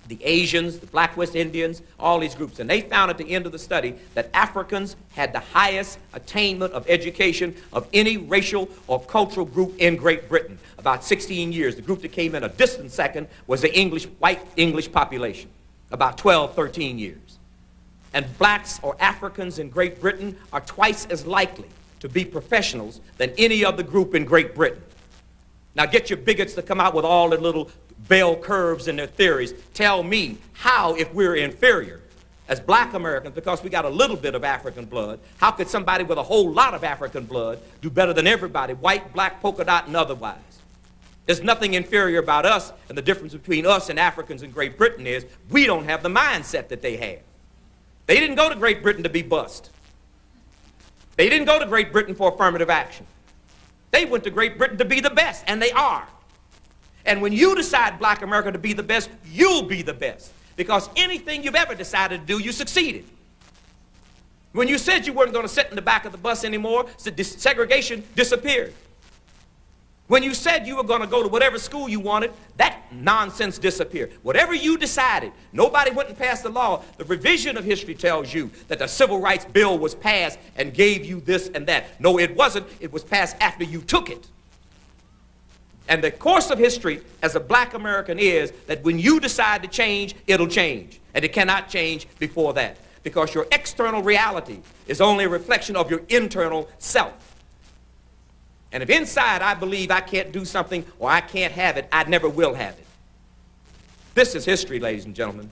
the Asians, the Black West Indians, all these groups. And they found at the end of the study that Africans had the highest attainment of education of any racial or cultural group in Great Britain. About 16 years. The group that came in a distant second was the white English population. About 12, 13 years. And blacks or Africans in Great Britain are twice as likely to be professionals than any other group in Great Britain. Now get your bigots to come out with all the little bell curves in their theories. Tell me how, if we're inferior as black Americans because we got a little bit of African blood, how could somebody with a whole lot of African blood do better than everybody, white, black, polka dot, and otherwise? There's nothing inferior about us, and the difference between us and Africans in Great Britain is we don't have the mindset that they have. They didn't go to Great Britain to be bussed. They didn't go to Great Britain for affirmative action. They went to Great Britain to be the best, and they are. And when you decide black America to be the best, you'll be the best. Because anything you've ever decided to do, you succeeded. When you said you weren't going to sit in the back of the bus anymore, segregation disappeared. When you said you were going to go to whatever school you wanted, that nonsense disappeared. Whatever you decided, nobody went and passed the law. The revision of history tells you that the Civil Rights Bill was passed and gave you this and that. No, it wasn't. It was passed after you took it. And the course of history as a black American is that when you decide to change, it'll change. And it cannot change before that. Because your external reality is only a reflection of your internal self. And if inside I believe I can't do something or I can't have it, I never will have it. This is history, ladies and gentlemen.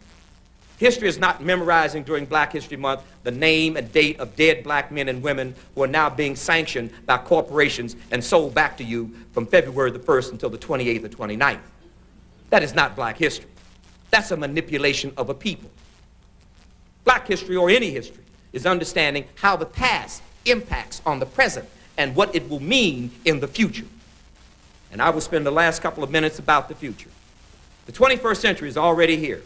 History is not memorizing during Black History Month the name and date of dead black men and women who are now being sanctioned by corporations and sold back to you from February the 1st until the 28th or 29th. That is not black history. That's a manipulation of a people. Black history, or any history, is understanding how the past impacts on the present and what it will mean in the future. And I will spend the last couple of minutes about the future. The 21st century is already here.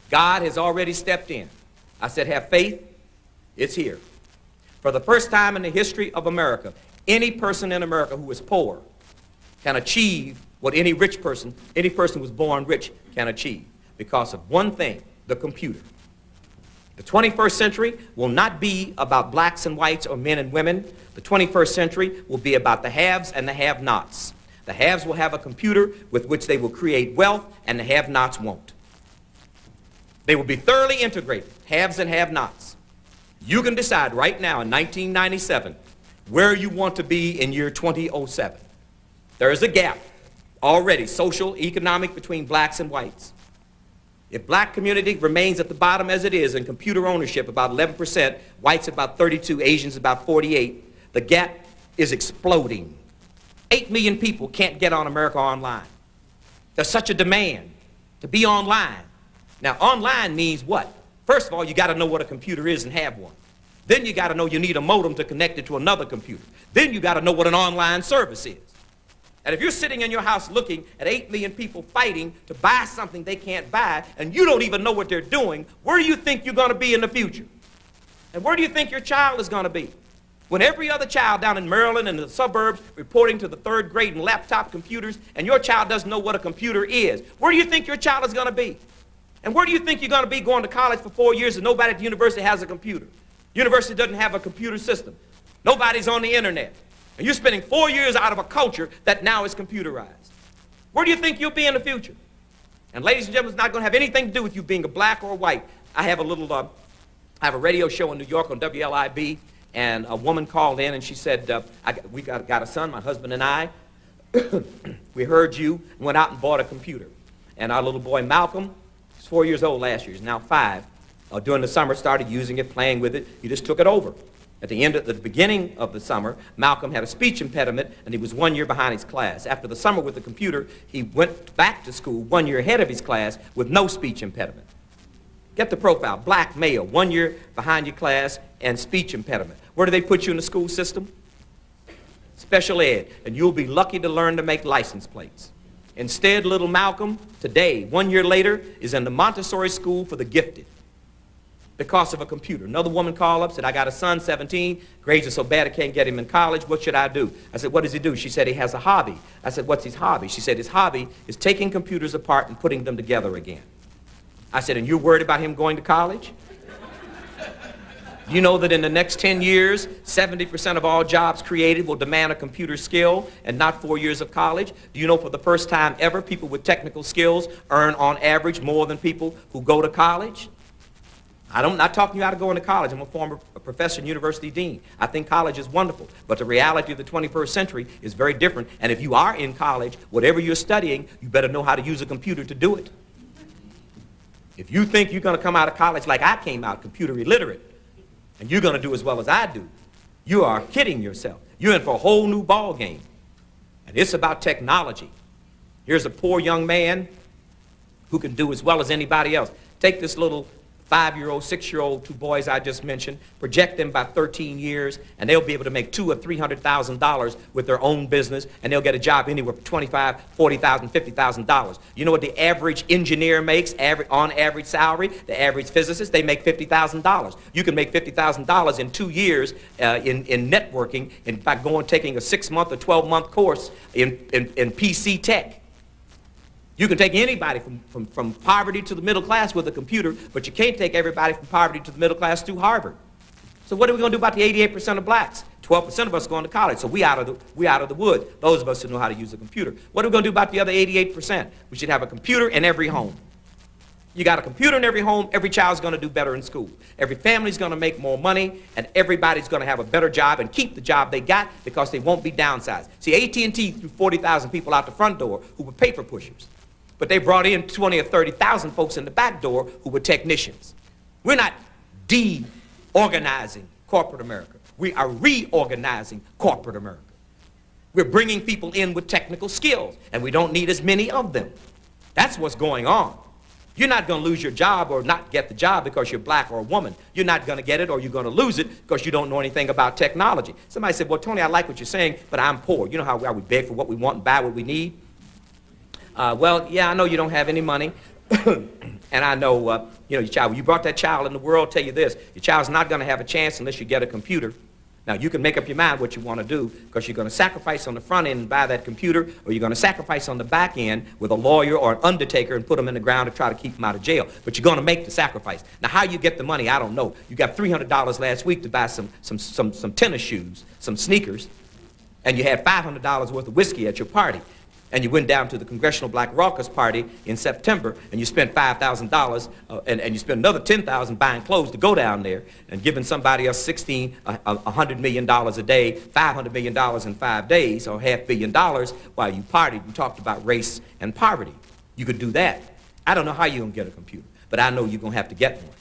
God has already stepped in. I said, have faith. It's here. For the first time in the history of America, any person in America who is poor can achieve what any rich person, any person who was born rich can achieve because of one thing, the computer. The 21st century will not be about blacks and whites or men and women. The 21st century will be about the haves and the have-nots. The haves will have a computer with which they will create wealth, and the have-nots won't. They will be thoroughly integrated, haves and have-nots. You can decide right now in 1997 where you want to be in year 2007. There is a gap already, social, economic, between blacks and whites. If black community remains at the bottom as it is in computer ownership, about 11%, whites about 32%, Asians about 48%, the gap is exploding. 8 million people can't get on America Online. There's such a demand to be online. Now, online means what? First of all, you got to know what a computer is and have one. Then you got to know you need a modem to connect it to another computer. Then you got to know what an online service is. And if you're sitting in your house looking at 8 million people fighting to buy something they can't buy, and you don't even know what they're doing, where do you think you're going to be in the future? And where do you think your child is going to be? When every other child down in Maryland and the suburbs reporting to the 3rd grade in laptop computers, and your child doesn't know what a computer is, where do you think your child is going to be? And where do you think you're going to be going to college for 4 years and nobody at the university has a computer? University doesn't have a computer system. Nobody's on the internet. And you're spending 4 years out of a culture that now is computerized. Where do you think you'll be in the future? And ladies and gentlemen, it's not going to have anything to do with you being a black or a white. I have a radio show in New York on WLIB, and a woman called in and she said, we got a son, my husband and I. We heard you and went out and bought a computer. And our little boy Malcolm, he's 4 years old last year, he's now 5. During the summer, started using it, playing with it. He just took it over. At the beginning of the summer, Malcolm had a speech impediment, and he was 1 year behind his class. After the summer with the computer, he went back to school 1 year ahead of his class with no speech impediment. Get the profile, black male, 1 year behind your class, and speech impediment. Where do they put you in the school system? Special ed, and you'll be lucky to learn to make license plates. Instead, little Malcolm, today, 1 year later, is in the Montessori school for the gifted because of a computer. Another woman called up, said, I got a son, 17, grades are so bad I can't get him in college, what should I do? I said, what does he do? She said, he has a hobby. I said, what's his hobby? She said, his hobby is taking computers apart and putting them together again. I said, and you're worried about him going to college? You know that in the next 10 years, 70% of all jobs created will demand a computer skill and not 4 years of college? Do you know for the first time ever, people with technical skills earn on average more than people who go to college? I'm not talking you out of going to college. I'm a former professor and university dean. I think college is wonderful, but the reality of the 21st century is very different. And if you are in college, whatever you're studying, you better know how to use a computer to do it. If you think you're going to come out of college like I came out, computer illiterate, and you're going to do as well as I do, you are kidding yourself. You're in for a whole new ball game. And it's about technology. Here's a poor young man who can do as well as anybody else. Take this little 5-year-old, 6-year-old, 2 boys I just mentioned, project them by 13 years, and they'll be able to make $200,000 or $300,000 with their own business, and they'll get a job anywhere from $25,000, $40,000, $50,000. You know what the average engineer makes on average salary? The average physicist, they make $50,000. You can make $50,000 in 2 years in networking by taking a 6-month or 12-month course in PC tech. You can take anybody from poverty to the middle class with a computer, but you can't take everybody from poverty to the middle class through Harvard. So what are we going to do about the 88% of blacks? 12% of us going to college, so we out of the woods, those of us who know how to use a computer. What are we going to do about the other 88%? We should have a computer in every home. You got a computer in every home, every child's going to do better in school. Every family's going to make more money, and everybody's going to have a better job and keep the job they got because they won't be downsized. See, AT&T threw 40,000 people out the front door who were paper pushers. But they brought in 20 or 30,000 folks in the back door who were technicians. We're not de-organizing corporate America. We are reorganizing corporate America. We're bringing people in with technical skills, and we don't need as many of them. That's what's going on. You're not going to lose your job or not get the job because you're black or a woman. You're not going to get it or you're going to lose it because you don't know anything about technology. Somebody said, well, Tony, I like what you're saying, but I'm poor. You know how we beg for what we want and buy what we need? Well, yeah, I know you don't have any money, and I know, you know, your child, when you brought that child in the world, I'll tell you this, your child's not going to have a chance unless you get a computer. Now, you can make up your mind what you want to do because you're going to sacrifice on the front end and buy that computer, or you're going to sacrifice on the back end with a lawyer or an undertaker and put them in the ground to try to keep them out of jail. But you're going to make the sacrifice. Now, how you get the money, I don't know. You got $300 last week to buy some tennis shoes, some sneakers, and you had $500 worth of whiskey at your party. And you went down to the Congressional Black Caucus Party in September, and you spent $5,000, and you spent another $10,000 buying clothes to go down there, and giving somebody else $100 million a day, $500 million in 5 days, or $500 million while you partied and talked about race and poverty. You could do that. I don't know how you're going to get a computer, but I know you're going to have to get one.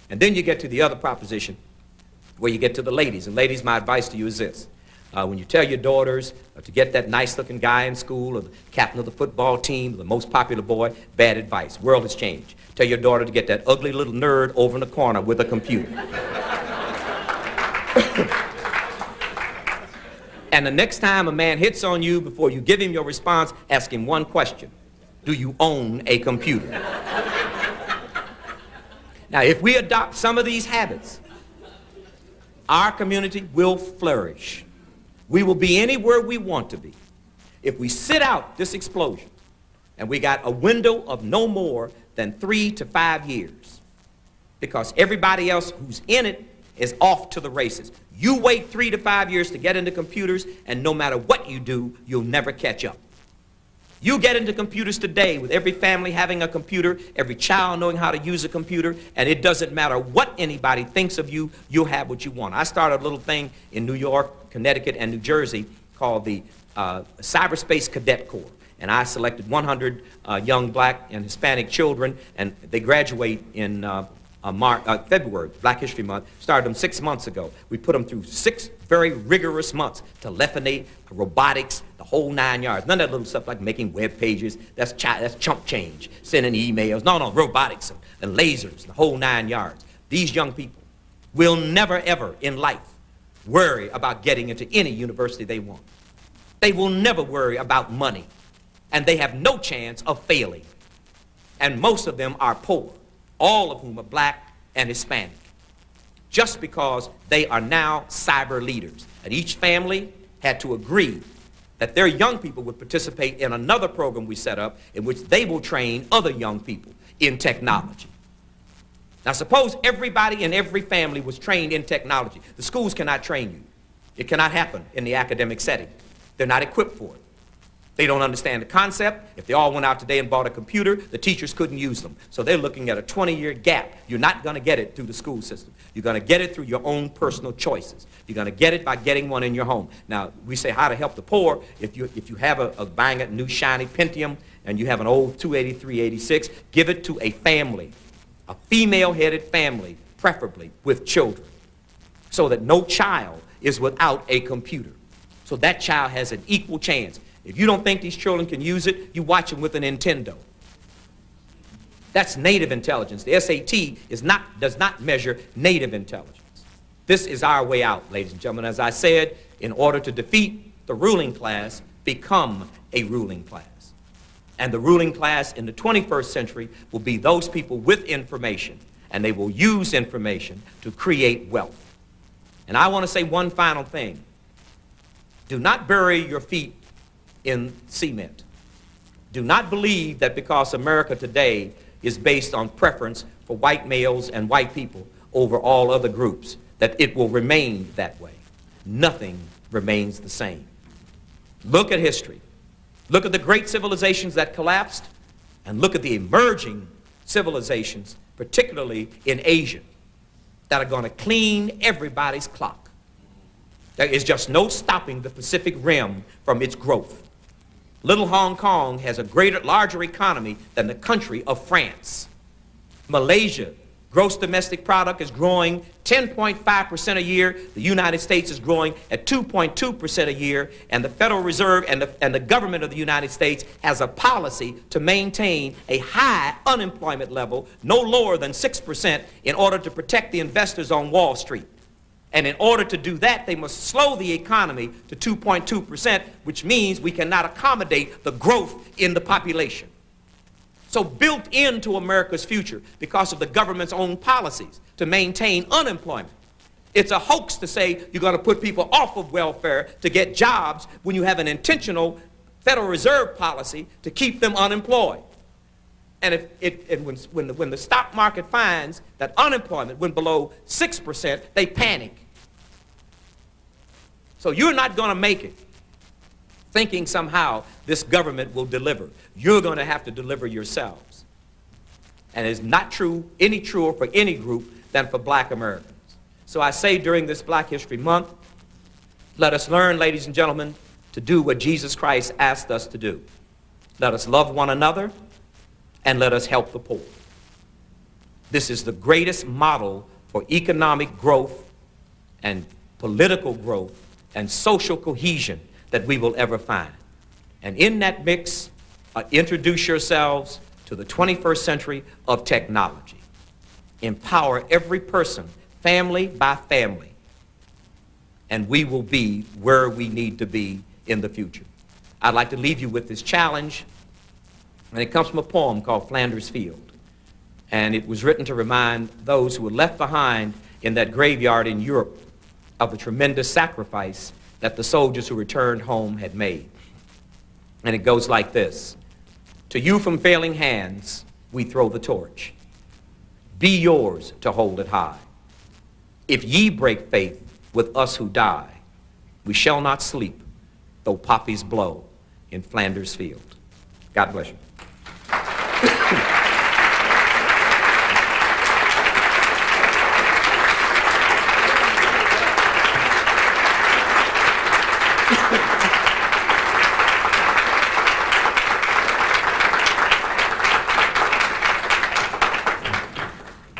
And then you get to the other proposition, where you get to the ladies. And ladies, my advice to you is this. When you tell your daughters to get that nice-looking guy in school or the captain of the football team, the most popular boy, bad advice. World has changed. Tell your daughter to get that ugly little nerd over in the corner with a computer. And the next time a man hits on you, before you give him your response, ask him one question. Do you own a computer? Now, if we adopt some of these habits, our community will flourish. We will be anywhere we want to be. If we sit out this explosion, and we got a window of no more than 3 to 5 years, because everybody else who's in it is off to the races. You wait 3 to 5 years to get into computers, and no matter what you do, you'll never catch up. You get into computers today with every family having a computer, every child knowing how to use a computer, and it doesn't matter what anybody thinks of you, you'll have what you want. I started a little thing in New York, Connecticut, and New Jersey called the Cyberspace Cadet Corps. And I selected 100 young black and Hispanic children, and they graduate in February, Black History Month. Started them 6 months ago. We put them through 6 very rigorous months. Telephony, robotics, the whole 9 yards. None of that little stuff like making web pages. That's chump change. Sending emails. No, robotics and lasers, the whole 9 yards. These young people will never, ever in life worry about getting into any university they want. They will never worry about money. And they have no chance of failing. And most of them are poor, all of whom are black and Hispanic, just because they are now cyber leaders. And each family had to agree that their young people would participate in another program we set up in which they will train other young people in technology. Now suppose everybody in every family was trained in technology. The schools cannot train you. It cannot happen in the academic setting. They're not equipped for it. They don't understand the concept. If they all went out today and bought a computer, the teachers couldn't use them. So they're looking at a 20-year gap. You're not going to get it through the school system. You're going to get it through your own personal choices. You're going to get it by getting one in your home. Now, we say how to help the poor. If you have buying a new shiny Pentium and you have an old 28386, give it to a family, a female-headed family, preferably with children, so that no child is without a computer. So that child has an equal chance. If you don't think these children can use it, you watch them with a Nintendo. That's native intelligence. The SAT does not measure native intelligence. This is our way out, ladies and gentlemen. As I said, in order to defeat the ruling class, become a ruling class. And the ruling class in the 21st century will be those people with information, and they will use information to create wealth. And I want to say one final thing. Do not bury your feet in cement. Do not believe that because America today is based on preference for white males and white people over all other groups, that it will remain that way. Nothing remains the same. Look at history. Look at the great civilizations that collapsed, and look at the emerging civilizations, particularly in Asia, that are going to clean everybody's clock. There is just no stopping the Pacific Rim from its growth. Little Hong Kong has a larger economy than the country of France. Malaysia, gross domestic product is growing 10.5% a year. The United States is growing at 2.2% a year. And the Federal Reserve and the government of the United States has a policy to maintain a high unemployment level, no lower than 6%, in order to protect the investors on Wall Street. And in order to do that, they must slow the economy to 2.2%, which means we cannot accommodate the growth in the population. So built into America's future, because of the government's own policies to maintain unemployment, it's a hoax to say you're going to put people off of welfare to get jobs when you have an intentional Federal Reserve policy to keep them unemployed. And when the stock market finds that unemployment went below 6%, they panic. So you're not going to make it thinking somehow this government will deliver. You're going to have to deliver yourselves. And it's not true, any truer for any group than for black Americans. So I say during this Black History Month, let us learn, ladies and gentlemen, to do what Jesus Christ asked us to do. Let us love one another, and let us help the poor. This is the greatest model for economic growth and political growth and social cohesion that we will ever find. And in that mix, introduce yourselves to the 21st century of technology. Empower every person, family by family, and we will be where we need to be in the future. I'd like to leave you with this challenge, and it comes from a poem called Flanders Field. And it was written to remind those who were left behind in that graveyard in Europe of the tremendous sacrifice that the soldiers who returned home had made. And it goes like this: to you from failing hands we throw the torch. Be yours to hold it high. If ye break faith with us who die, we shall not sleep, though poppies blow in Flanders Field. God bless you.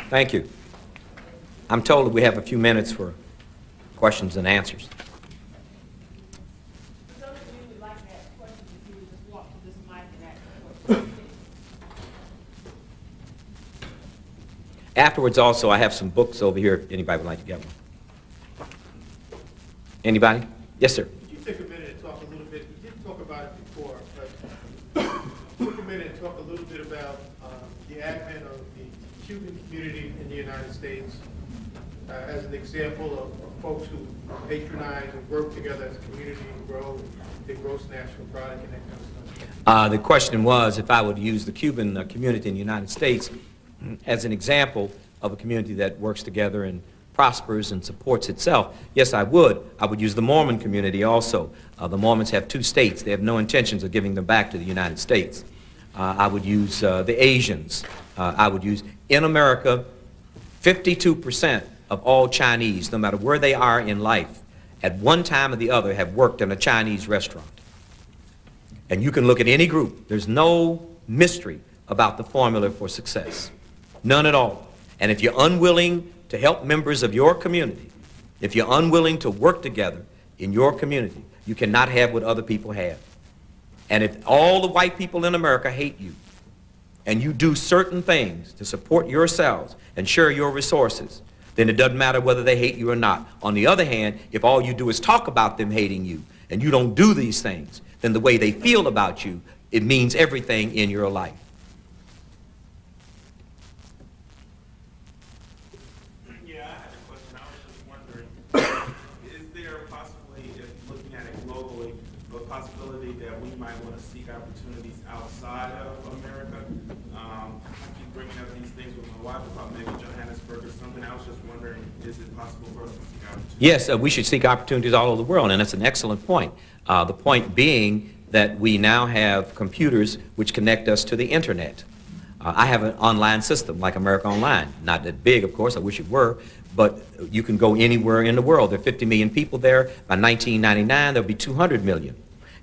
Thank you. I'm told that we have a few minutes for questions and answers. For those of you who would like to ask questions, if you would just walk to this mic and ask a question. Afterwards, also, I have some books over here if anybody would like to get one. Anybody? Yes, sir. Could you take a minute and talk a little bit? You did talk about it before, but take a minute and talk a little bit about the advent of the Cuban community in the United States as an example of folks who patronize and work together as a community and grow the gross national product and that kind of stuff. The question was if I would use the Cuban community in the United States as an example of a community that works together and prospers and supports itself. Yes, I would. I would use the Mormon community also. The Mormons have 2 states. They have no intentions of giving them back to the United States. I would use the Asians. I would use, in America, 52% of all Chinese, no matter where they are in life, at one time or the other have worked in a Chinese restaurant. And you can look at any group. There's no mystery about the formula for success. None at all. And if you're unwilling to help members of your community, if you're unwilling to work together in your community, you cannot have what other people have. And if all the white people in America hate you, and you do certain things to support yourselves and share your resources, then it doesn't matter whether they hate you or not. On the other hand, if all you do is talk about them hating you, and you don't do these things, then the way they feel about you, it means everything in your life. Yeah, I had a question. I was just wondering, is there possibly, if looking at it globally, a possibility that we might want to seek opportunities outside of America? I keep bringing up these things with my wife about maybe Johannesburg or something. I was just wondering, is it possible for us to seek opportunities? Yes, we should seek opportunities all over the world, and that's an excellent point. The point being that we now have computers which connect us to the internet. I have an online system like America Online. Not that big, of course, I wish it were, but you can go anywhere in the world. There are 50 million people there. By 1999, there'll be 200 million.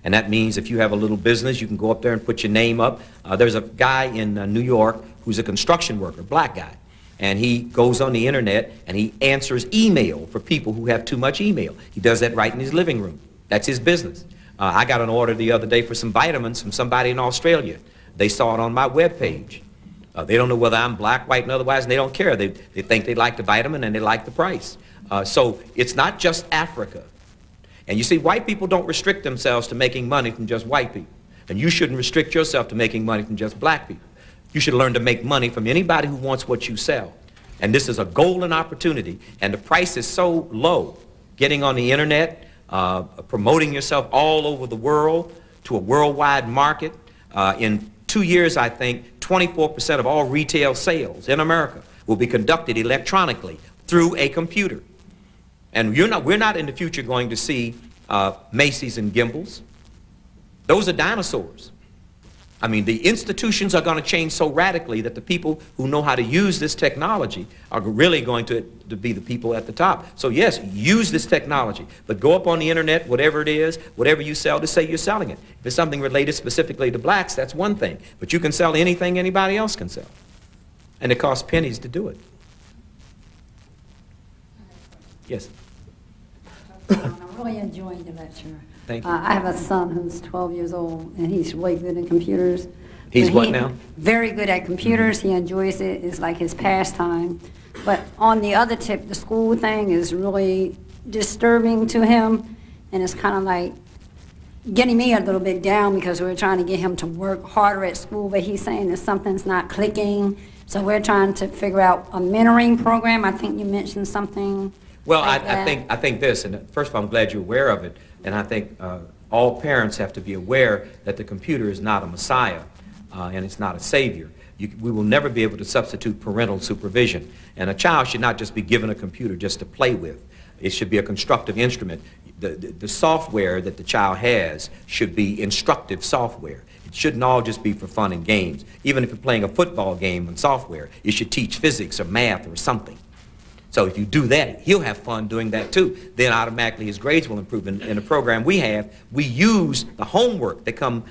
And that means if you have a little business, you can go up there and put your name up. There's a guy in New York who's a construction worker, black guy. And he goes on the internet and he answers email for people who have too much email. He does that right in his living room. That's his business. I got an order the other day for some vitamins from somebody in Australia. They saw it on my webpage. They don't know whether I'm black, white, and otherwise, and they don't care. They think they like the vitamin and they like the price. So it's not just Africa. And you see, white people don't restrict themselves to making money from just white people. And you shouldn't restrict yourself to making money from just black people. You should learn to make money from anybody who wants what you sell. And this is a golden opportunity. And the price is so low. Getting on the internet, promoting yourself all over the world to a worldwide market. In 2 years, I think, 24% of all retail sales in America will be conducted electronically through a computer. And we're not in the future going to see Macy's and Gimbels. Those are dinosaurs. I mean, the institutions are going to change so radically that the people who know how to use this technology are really going to be the people at the top. So yes, use this technology, but go up on the internet, whatever it is, whatever you sell, to say you're selling it. If it's something related specifically to blacks, that's one thing. But you can sell anything anybody else can sell. And it costs pennies to do it. Yes? I'm really enjoying the lecture. Thank you. I have a son who's 12 years old, and he's really good at computers. He's But what now? Very good at computers. He enjoys it. It's like his pastime. But on the other tip, the school thing is really disturbing to him, and it's kind of like getting me a little bit down because we're trying to get him to work harder at school, but he's saying that something's not clicking. So we're trying to figure out a mentoring program. I think you mentioned something. Well, like I think this, and first of all, I'm glad you're aware of it, and I think all parents have to be aware that the computer is not a messiah, and it's not a savior. We will never be able to substitute parental supervision, and a child should not just be given a computer just to play with. It should be a constructive instrument. The software that the child has should be instructive software. It shouldn't all just be for fun and games. Even if you're playing a football game on software, it should teach physics or math or something. So if you do that, he'll have fun doing that too. Then automatically his grades will improve. In the program we have, we use the homework. They come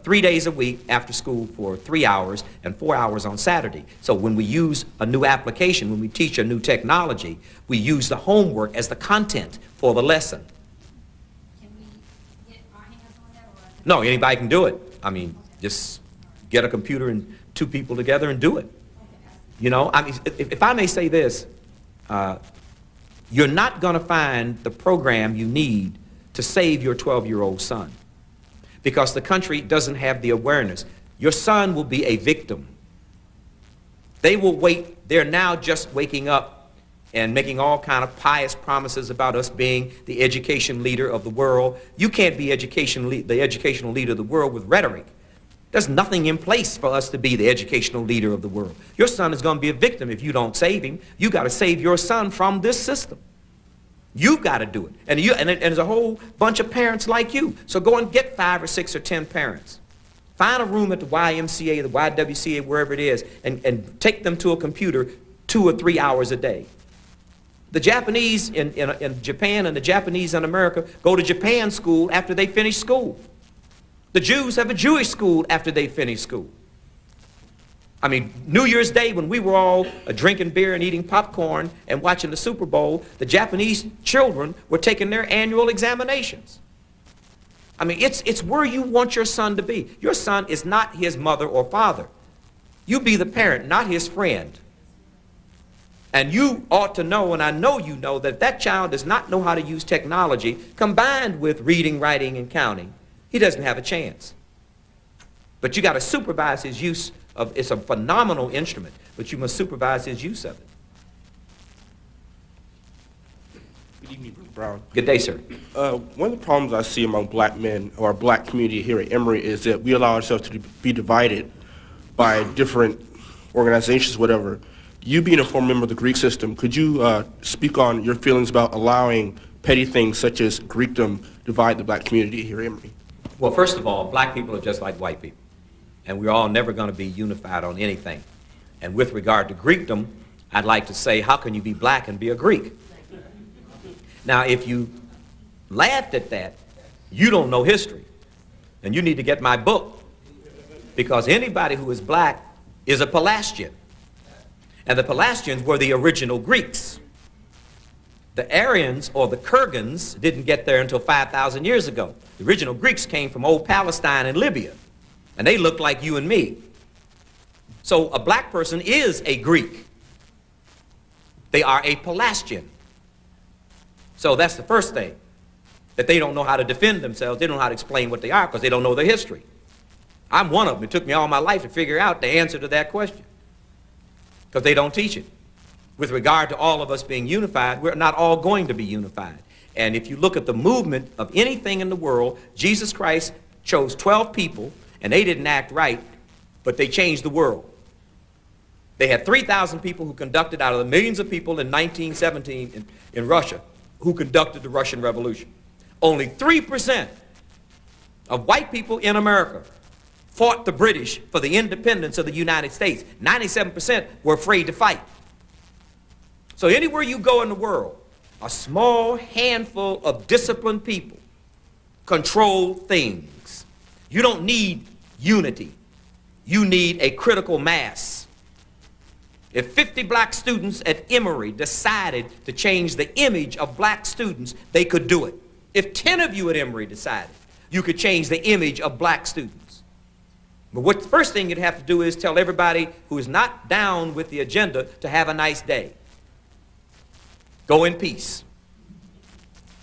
3 days a week after school for 3 hours and 4 hours on Saturday. So when we use a new application, when we teach a new technology, we use the homework as the content for the lesson. Can we get our hands on that? Or? No, anybody can do it. I mean, just get a computer and 2 people together and do it. You know, I mean, if I may say this, you're not going to find the program you need to save your 12-year-old son because the country doesn't have the awareness. Your son will be a victim. They will wait. They're now just waking up and making all kind of pious promises about us being the education leader of the world. You can't be the educational leader of the world with rhetoric. There's nothing in place for us to be the educational leader of the world. Your son is going to be a victim if you don't save him. You got to save your son from this system. You've got to do it. And there's a whole bunch of parents like you. So go and get 5 or 6 or 10 parents. Find a room at the YMCA, the YWCA, wherever it is, and take them to a computer 2 or 3 hours a day. The Japanese in Japan and the Japanese in America go to Japan school after they finish school. The Jews have a Jewish school after they finish school. I mean, New Year's Day, when we were all drinking beer and eating popcorn and watching the Super Bowl, the Japanese children were taking their annual examinations. I mean, it's where you want your son to be. Your son is not his mother or father. You be the parent, not his friend. And you ought to know, and I know you know, that if that child does not know how to use technology combined with reading, writing, and counting, he doesn't have a chance. But you got to supervise his use of, it's a phenomenal instrument, but you must supervise his use of it. Good evening, Brother Brown. Good day, sir. One of the problems I see among black men or black community here at Emory is that we allow ourselves to be divided by different organizations, whatever. You being a former member of the Greek system, could you speak on your feelings about allowing petty things such as Greekdom divide the black community here at Emory? Well, first of all, black people are just like white people, and we're all never going to be unified on anything. And with regard to Greekdom, I'd like to say, how can you be black and be a Greek? Now, if you laughed at that, you don't know history, and you need to get my book, because anybody who is black is a Pelasgian, and the Pelasgians were the original Greeks. The Aryans, or the Kurgans, didn't get there until 5,000 years ago. The original Greeks came from old Palestine and Libya, and they looked like you and me. So a black person is a Greek. They are a Pelasgian. So that's the first thing, that they don't know how to defend themselves. They don't know how to explain what they are because they don't know their history. I'm one of them. It took me all my life to figure out the answer to that question because they don't teach it. With regard to all of us being unified, we're not all going to be unified. And if you look at the movement of anything in the world, Jesus Christ chose 12 people, and they didn't act right, but they changed the world. They had 3,000 people who conducted out of the millions of people in 1917 in Russia who conducted the Russian Revolution. Only 3% of white people in America fought the British for the independence of the United States. 97% were afraid to fight. So anywhere you go in the world, a small handful of disciplined people control things. You don't need unity. You need a critical mass. If 50 black students at Emory decided to change the image of black students, they could do it. If 10 of you at Emory decided, you could change the image of black students. But what the first thing you'd have to do is tell everybody who is not down with the agenda to have a nice day. Go in peace.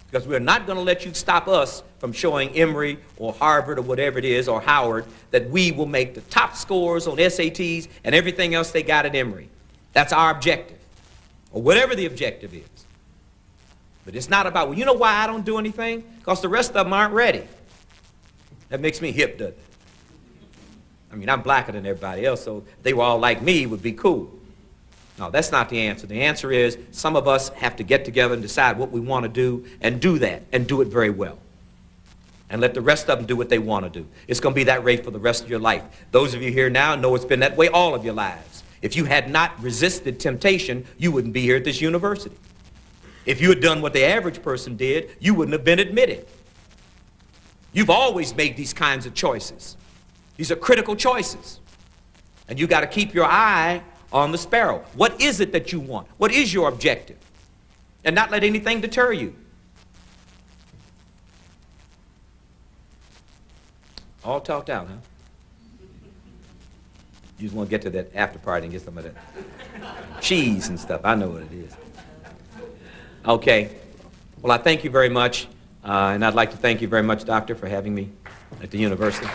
Because we're not going to let you stop us from showing Emory or Harvard or whatever it is, or Howard, that we will make the top scores on SATs and everything else they got at Emory. That's our objective, or whatever the objective is. But it's not about, well, you know why I don't do anything? Because the rest of them aren't ready. That makes me hip, doesn't it? I mean, I'm blacker than everybody else, so if they were all like me, it would be cool. No, that's not the answer. The answer is some of us have to get together and decide what we want to do that, and do it very well. And let the rest of them do what they want to do. It's going to be that way for the rest of your life. Those of you here now know it's been that way all of your lives. If you had not resisted temptation, you wouldn't be here at this university. If you had done what the average person did, you wouldn't have been admitted. You've always made these kinds of choices. These are critical choices. And you got to keep your eye on the sparrow. What is it that you want? What is your objective? And not let anything deter you. All talked out, huh? You just want to get to that after party and get some of that cheese and stuff. I know what it is. Okay. Well, I thank you very much. And I'd like to thank you very much, Doctor, for having me at the university.